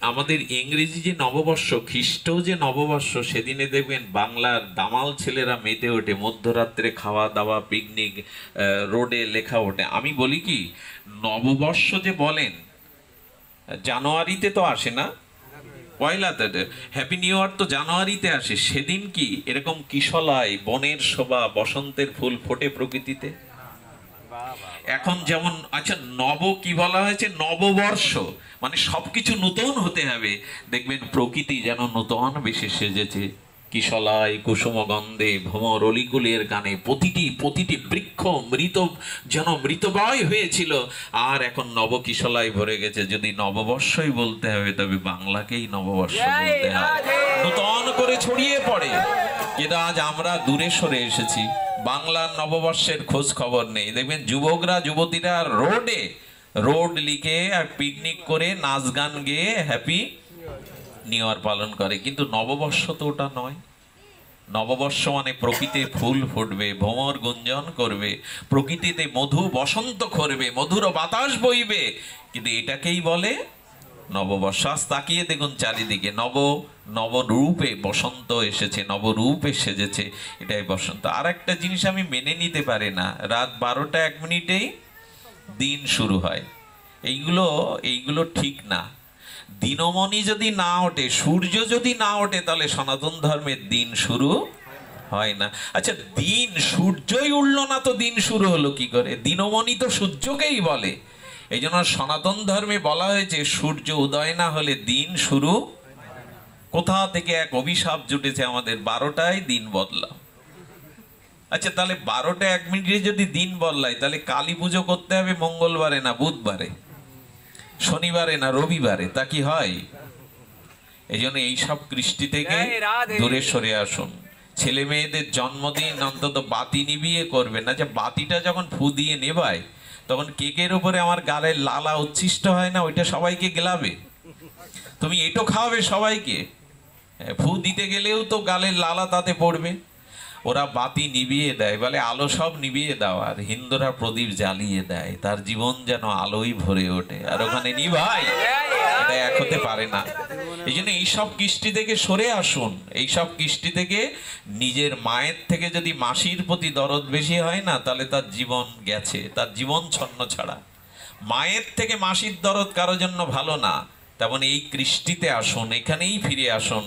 আমাদের ইংরেজি যে নববর্ষ, খ্রিস্ট যে নববর্ষ, সেদিনে দেখবেন বাংলার দামাল ছেলেরা মেতে ওঠে, মধ্যরাত্রে খাওয়া দাওয়া, পিকনিক, রোডে লেখা ওঠে। আমি বলি কি, নববর্ষ যে বলেন জানুয়ারিতে তো আসে না, পয়লাতে, হ্যাপি নিউ ইয়ার তো জানুয়ারিতে আসে। সেদিন কি এরকম কিশলায় বনের শোভা, বসন্তের ফুল ফোটে প্রকৃতিতে? এখন যেমন, আচ্ছা নব কি বলা হয়েছে? নববর্ষ মানে সবকিছু নতুন হতে হবে। দেখবেন প্রকৃতি যেন নতুন বেশি সেজেছে, কিশলায় কুসুমগন্ধে ভ্রমর অলিকুলের গানে প্রতিটি বৃক্ষ মৃত যেন মৃতবয় হয়েছিল, আর এখন নবকিশলায় ভরে গেছে। যদি নববর্ষই বলতে হবে তবে বাংলাকেই নববর্ষ বলতে হয়, নতুন করে ছড়িয়ে পড়ে। কিন্তু আজ আমরা দূরে সরে এসেছি, বাংলার নববর্ষের খোঁজ খবর নেই। দেখবেন যুবকরা যুবতীরা রোড লিখে আর পিকনিক করে নাচ গান গেয়ে হ্যাপি নিউ ইয়ার পালন করে, কিন্তু নববর্ষ তো ওটা নয়। নববর্ষ মানে প্রকৃতির ফুল ফুটবে, ভ্রমর গুঞ্জন করবে, প্রকৃতিতে মধু বসন্ত করবে, মধুর বাতাস বইবে, কিন্তু এটাকেই বলে নববর্ষ। আজ তাকিয়ে দেখুন চারিদিকে নবরূপে বসন্ত এসেছে, নবরূপে সেজেছে, এটাই বসন্ত। আর একটা জিনিস আমি মেনে নিতে পারি না, রাত 12টা 1 মিনিটেই দিন শুরু হয়, এইগুলো ঠিক না। দিনমণি যদি না ওঠে, সূর্য যদি না ওঠে, তাহলে সনাতন ধর্মের দিন শুরু হয় না। আচ্ছা দিন, সূর্যই উঠলো না তো দিন শুরু হলো কি করে? দিনমণি তো সূর্যকেই বলে। এই জন্য সনাতন ধর্মে বলা হয়েছে সূর্য উদয় না হলে দিন শুরু। কোথা থেকে এক অভিশাপ জুটেছে আমাদের, 12টায় দিন বদলাও। আচ্ছা তাহলে 12টা 1 মিনিটে যদি দিন বদলায়, তাহলে কালী পুজো করতে হবে মঙ্গলবারে না বুধবারে, শনিবারে না রবিবারে? তা কি হয়? এই জন্য এইসব কৃষ্টি থেকে দূরে সরে আসুন। ছেলে মেয়েদের জন্মদিন অন্তত বাতি নিভিয়ে করবেন না। যে বাতিটা যখন ফু দিয়ে নেবায়, তখন কেকের উপরে আমার গালের লালা উচ্ছিষ্ট হয় না, ওইটা সবাইকে গেলাবে। তুমি এটো খাওয়াবে সবাইকে, ফু দিতে গেলেও তো গালের লালা তাতে পড়বে। ওরা বাতি নিভিয়ে দেয়, বলে আলো সব নিভিয়ে দাও, আর হিন্দুরা প্রদীপ জ্বালিয়ে দেয়, তার জীবন যেন আলোই ভরে ওঠে, আর ওখানে নিভাই, এটা এক হতে পারে না। এই জন্য এইসব কৃষ্টি থেকে সরে আসুন। এইসব কৃষ্টি থেকে, নিজের মায়ের থেকে যদি মাসির প্রতি দরদ বেশি হয় না, তাহলে তার জীবন গেছে, তার জীবন ছন্ন ছাড়া। মায়ের থেকে মাসির দরদ কারোর জন্য ভালো না। তেমন এই কৃষ্টিতে আসুন, এখানেই ফিরে আসুন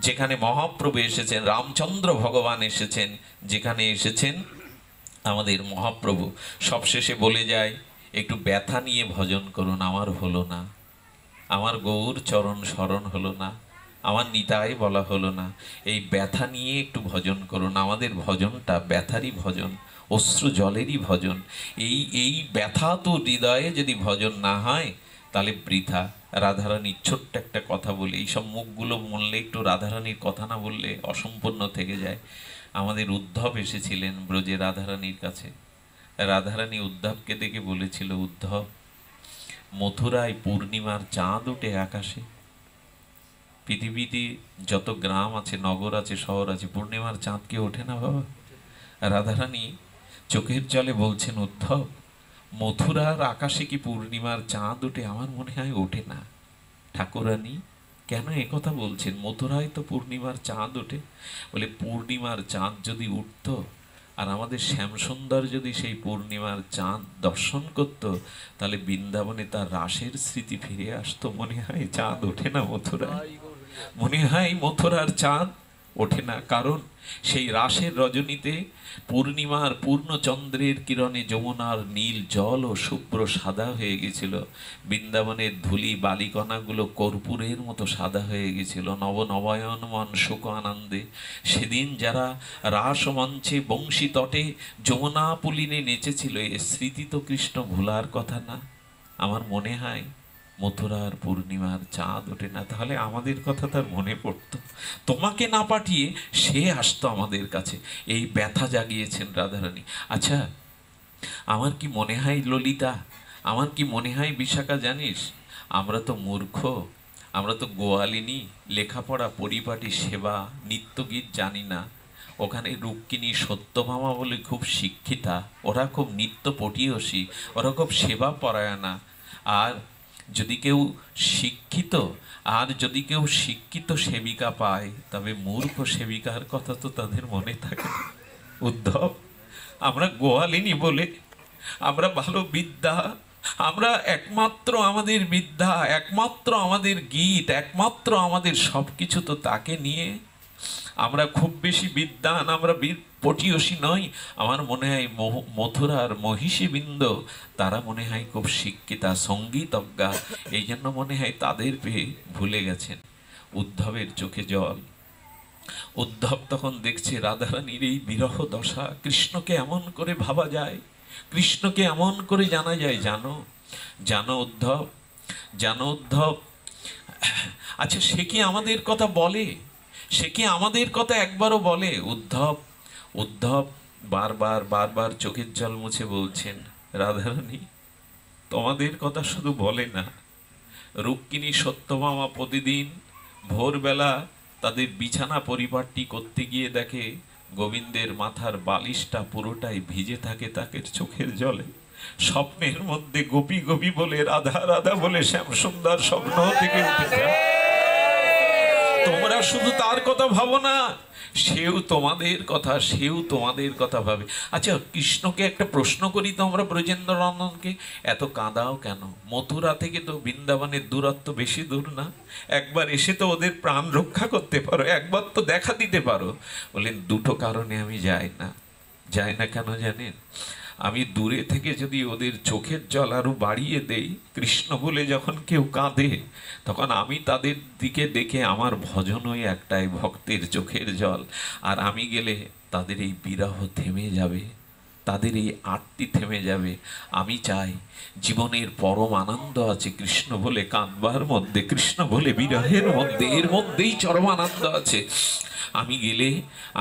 যেখানে মহাপ্রভু এসেছেন, রামচন্দ্র ভগবান এসেছেন, যেখানে এসেছেন আমাদের মহাপ্রভু। সবশেষে বলে যায়, একটু ব্যথা নিয়ে ভজন করুন। আমার হলো না, আমার গৌর চরণ স্মরণ হলো না, আমার নিতাই বলা হলো না, এই ব্যথা নিয়ে একটু ভজন করুন। আমাদের ভজনটা ব্যথারই ভজন, অশ্রু জলেরই ভজন। এই ব্যথা তো হৃদয়ে যদি ভজন না হয়, তাহলে বৃথা। রাধারানীর ছোট্ট একটা কথা বলে, এইসব মুখগুলো মনলে একটু রাধারানীর কথা না বললে অসম্পূর্ণ থেকে যায়। আমাদের উদ্ধব এসেছিলেন ব্রজে রাধারানীর কাছে। রাধারানী উদ্ধবকে দেখে বলেছিল, উদ্ধব, মথুরায় পূর্ণিমার চাঁদ ওঠে আকাশে। পৃথিবীতে যত গ্রাম আছে, নগর আছে, শহর আছে, পূর্ণিমার চাঁদ কি ওঠে না বাবা? রাধারানী চোখের জলে বলছেন, উদ্ধব, মথুরার আকাশে কি পূর্ণিমার চাঁদ ওঠে? আমার মনে হয় ওঠে না। ঠাকুরানী কেন একথা বলছেন? মথুরায় তো পূর্ণিমার চাঁদ ওঠে। বলে, পূর্ণিমার চাঁদ যদি উঠত, আর আমাদের শ্যামসুন্দর যদি সেই পূর্ণিমার চাঁদ দর্শন করত, তাহলে বৃন্দাবনে তার রাসের স্মৃতি ফিরে আসতো। মনে হয় চাঁদ ওঠে না মথুরায়, মনে হয় মথুরার চাঁদ ওঠে না। কারণ সেই রাসের রজনীতে পূর্ণিমার পূর্ণচন্দ্রের কিরণে যমুনার নীল জল ও শুভ্র সাদা হয়ে গেছিল। বৃন্দাবনের ধূলি বালিকণাগুলো কর্পূরের মতো সাদা হয়ে গেছিল। নবনবায়ন মন সুখ আনন্দে সেদিন যারা রাস মঞ্চে বংশী তটে যমুনা পুলিনে নেচেছিল, এ স্মৃতি তো কৃষ্ণ ভোলার কথা না। আমার মনে হয় মথুরার পূর্ণিমার চাঁদ ওঠে না। তাহলে আমাদের কথা তার মনে পড়তো, তোমাকে না পাঠিয়ে সে আসতো আমাদের কাছে। এই ব্যথা জাগিয়েছেন রাধারানী। আচ্ছা, আমার কি মনে হয় ললিতা, আমার কি মনে হয় বিশাখা, জানিস, আমরা তো মূর্খ, আমরা তো গোয়ালিনী, লেখাপড়া পরিপাটি সেবা নিত্যগীত জানি না। ওখানে রুক্মিণী সত্যভামা বলে খুব শিক্ষিতা, ওরা খুব নিত্য পটীয়সী, ওরা খুব সেবা পরায়ণা। আর যদি কেউ শিক্ষিত যদি কেউ শিক্ষিত সেবিকা পায়, তবে মূর্খ সেবিকার কথা তো তাদের মনে থাকে না। উদ্ধব, আমরা গোয়ালিনী বলে, আমরা ভালো বিদ্যা, আমরা একমাত্র আমাদের বিদ্যা, একমাত্র আমাদের গীত, একমাত্র আমাদের সব কিছু তো তাকে নিয়ে। আমরা খুব বেশি বিদ্বান, আমরা পটীয়সী নই। আমার মনে হয় মথুরার মহিষীবৃন্দ তারা মনে হয় খুব শিক্ষিতা, সঙ্গীতজ্ঞা, এই জন্য মনে হয় তাদের পেয়ে ভুলে গেছেন। উদ্ধবের চোখে জল। উদ্ধব তখন দেখছে রাধারানীর এই বিরহ দশা, কৃষ্ণকে এমন করে ভাবা যায়, কৃষ্ণকে এমন করে জানা যায়। জানো জানো উদ্ধব, জানো উদ্ধব, আচ্ছা সে কি আমাদের কথা বলে? সে কি আমাদের কথা একবারও বলে? উদ্ধব উদ্ধব বারবার বারবার চোখের জল মুছে বলছেন, রাধারানী তোমাদের কথা শুধু বলে না, রুক্মিণী সত্যভামা প্রতিদিন ভোরবেলা তাদের বিছানা পরিপাটি করতে গিয়ে দেখে গোবিন্দের মাথার বালিশটা পুরোটাই ভিজে থাকে তাকে চোখের জলে। স্বপ্নের মধ্যে গোপী গোপী বলে, রাধা রাধা বলে শ্যাম সুন্দর স্বপ্ন থেকে উঠে যায়। তোমরা শুধু তার কথা ভাবো না, সেও তোমাদের কথা, সেও তোমাদের কথা ভাবে। আচ্ছা কৃষ্ণকে একটা প্রশ্ন করি তো আমরা, ব্রজেন্দ্র নন্দনকে, এত কাঁদাও কেন? মথুরা থেকে তো বৃন্দাবনের দূরত্ব বেশি দূর না, একবার এসে তো ওদের প্রাণ রক্ষা করতে পারো, একবার তো দেখা দিতে পারো। বললেন দুটো কারণে আমি যাই না। যাই না কেন জানেন? আমি দূরে থেকে যদি ওদের চোখের জল আরো বাড়িয়ে দেই, কৃষ্ণ বলে যখন কেউ কাঁদে, তখন আমি তাদের দিকে দেখে আমার ভজনই একটাই ভক্তের চোখের জল। আর আমি গেলে তাদের এই বিরহ থেমে যাবে, তাদের এই আরতি থেমে যাবে। আমি চাই জীবনের পরম আনন্দ আছে কৃষ্ণ বলে কাঁদবার মধ্যে, কৃষ্ণ বলে বিরহের মধ্যে, এর মধ্যেই চরম আনন্দ আছে।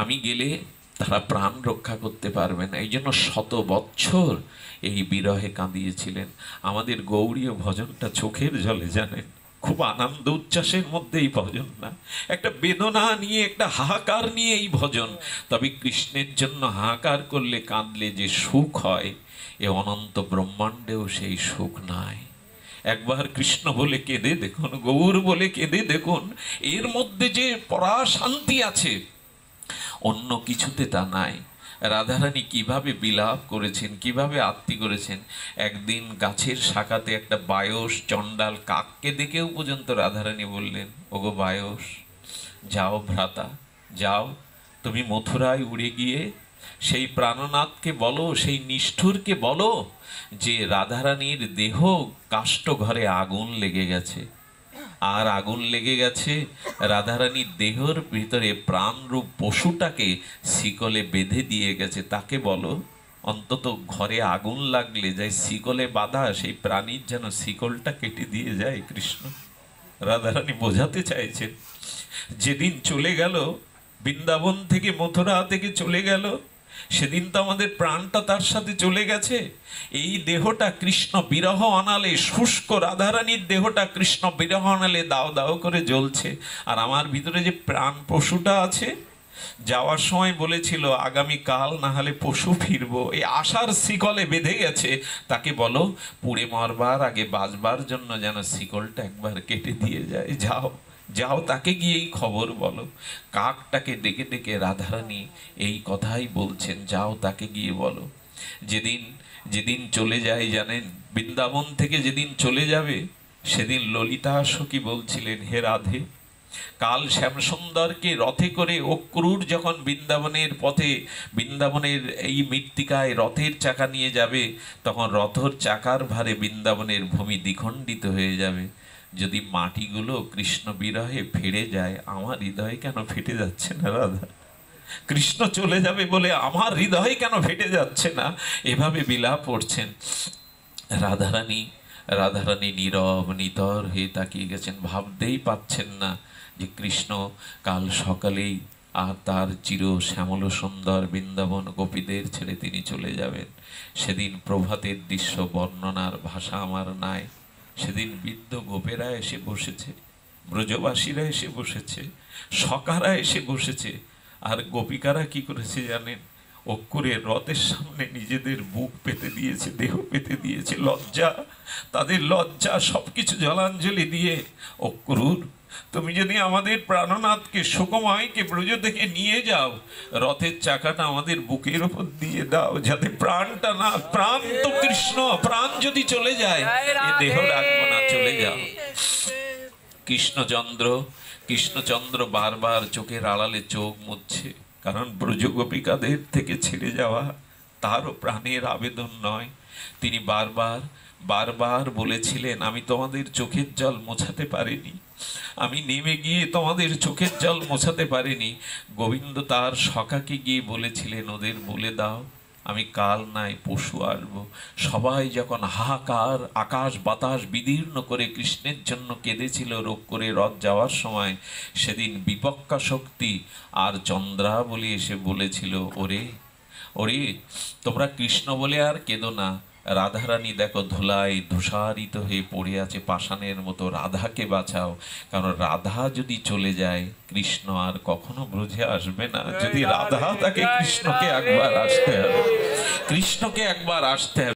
আমি গেলে তারা প্রাণ রক্ষা করতে পারবে না। এই জন্য 100 বৎসর এই বিরহে কাঁদিয়েছিলেন। আমাদের গৌড়ীয় ভজনটা চোখের জলে, জানেন, খুব আনন্দ উচ্ছ্বাসের মধ্যে এই ভজন না, একটা বেদনা নিয়ে, একটা হাহাকার নিয়ে এই ভজন। তবে কৃষ্ণের জন্য হাহাকার করলে, কাঁদলে যে সুখ হয়, এ অনন্ত ব্রহ্মাণ্ডেও সেই সুখ নাই। একবার কৃষ্ণ বলে কেঁদে দেখুন, গৌর বলে কেঁদে দেখুন, এর মধ্যে যে পরা শান্তি আছে, অন্য কিছুতে তা নাই। রাধারানী কিভাবে বিলাপ করেছেন, কিভাবে আরতি করেছেন। একদিন গাছের শাখাতে একটা বায়স চণ্ডাল কাককে দেখেও পর্যন্ত রাধারানী বললেন, ওগো বায়স, যাও ভ্রাতা, যাও, তুমি মথুরায় উড়ে গিয়ে সেই প্রাণনাথকে বলো, সেই নিষ্ঠুরকে বলো যে রাধারানীর দেহ কাষ্ঠ ঘরে আগুন লেগে গেছে, আর আগুন লেগে গেছে রাধারানীর দেহর ভিতরে প্রাণরূপ পশুটাকে শিকলে বেঁধে দিয়ে গেছে। তাকে বলো অন্তত ঘরে আগুন লাগলে যাই শিকলে বাঁধা সেই প্রাণীর যেন শিকলটা কেটে দিয়ে যায় কৃষ্ণ। রাধারানী বোঝাতে চাইছেন, যেদিন চলে গেল বৃন্দাবন থেকে, মথুরা থেকে চলে গেল, সেদিন তো আমাদের প্রাণটা তার সাথে চলে গেছে। এই দেহটা কৃষ্ণ বিরহ অনালে, শুষ্ক রাধারানীর দেহটা কৃষ্ণ বিরহ অনালে দাও দাও করে জ্বলছে। আর আমার ভিতরে যে প্রাণ পশুটা আছে, যাওয়ার সময় বলেছিল আগামী কাল না হলে পশু ফিরবো, এই আশার শিকলে বেঁধে গেছে। তাকে বলো পুড়ে মরবার আগে বাঁচবার জন্য যেন শিকলটা একবার কেটে দিয়ে যায়। যাও যাও, তাকে গিয়ে এই খবর বলো। কাকটাকে ডেকে ডেকে রাধারানী এই কথাই বলছেন, যাও তাকে গিয়ে বলো। যেদিন যেদিন চলে যায় জানেন, বৃন্দাবন থেকে যেদিন চলে যাবে, সেদিন ললিতা সখী বলছিলেন, হে রাধে, কাল শ্যামসুন্দরকে রথে করে অক্রূর যখন বৃন্দাবনের পথে, বৃন্দাবনের এই মৃত্তিকায় রথের চাকা নিয়ে যাবে, তখন রথের চাকার ভারে বৃন্দাবনের ভূমি দ্বিখণ্ডিত হয়ে যাবে। যদি মাটিগুলো কৃষ্ণ বিরহে ফেড়ে যায়, আমার হৃদয় কেন ফেটে যাচ্ছে না রাধা? কৃষ্ণ চলে যাবে বলে আমার হৃদয় কেন ফেটে যাচ্ছে না? এভাবে বিলাপ করছেন। রাধারানী রাধারানী নীরব নিতর হয়ে তাকিয়ে গেছেন, ভাবতেই পাচ্ছেন না যে কৃষ্ণ কাল সকালেই আর তার চির শ্যামল সুন্দর বৃন্দাবন গোপীদের ছেড়ে তিনি চলে যাবেন। সেদিন প্রভাতের দৃশ্য বর্ণনার ভাষা আমার নাই। সেদিন বৃদ্ধ গোপেরা এসে বসেছে, ব্রজবাসীরা এসে বসেছে, সখারা এসে বসেছে। আর গোপিকারা কি করেছে জানেন? অক্ষরের রথের সামনে নিজেদের বুক পেতে দিয়েছে, দেহ পেতে দিয়েছে। লজ্জা, তাদের লজ্জা সবকিছু জলাঞ্জলি দিয়ে, অক্রুর তুমি যদি আমাদের প্রাণনাথকে সুকুমাইকে ব্রজ থেকে নিয়ে যাও, রথের চাকাটা আমাদের বুকের উপর দিয়ে দাও, যাতে প্রাণটা না, প্রাণ তো কৃষ্ণ, প্রাণ যদি চলে যায় এ দেহ রাখবো না, চলে যাও। কৃষ্ণচন্দ্র বারবার চোখের আড়ালে চোখ মুছছে, কারণ ব্রজ গোপিকাদের থেকে ছেড়ে যাওয়া তারও প্রাণের আবেদন নয়। তিনি বারবার বলেছিলেন, আমি তোমাদের চোখের জল মোছাতে পারিনি, আমি নেমে গিয়ে তোমাদের চোখের জল মোছাতে পারিনি। গোবিন্দ তার সখাকে গিয়ে বলেছিলেন, ওদের বলে দাও আমি কাল নাই পশু আসবো। সবাই যখন হাহাকার, আকাশ বাতাস বিদীর্ণ করে কৃষ্ণের জন্য কেঁদেছিল রোগ করে রথ যাওয়ার সময়, সেদিন বিপক্কা শক্তি আর চন্দ্রাবলী এসে বলেছিল, ওরে ওরে তোমরা কৃষ্ণ বলে আর কেঁদো না, রাধারানী দেখো ধুলায় ধূসারিত হয়ে পড়ে আছে পাষাণের মতো, রাধাকে বাঁচাও। কারণ রাধা যদি চলে যায় কৃষ্ণ আর কখনো ব্রজে আসবে না। যদি রাধা তাকে, কৃষ্ণকে একবার আসতে হবে, কৃষ্ণকে একবার আসতে হবে।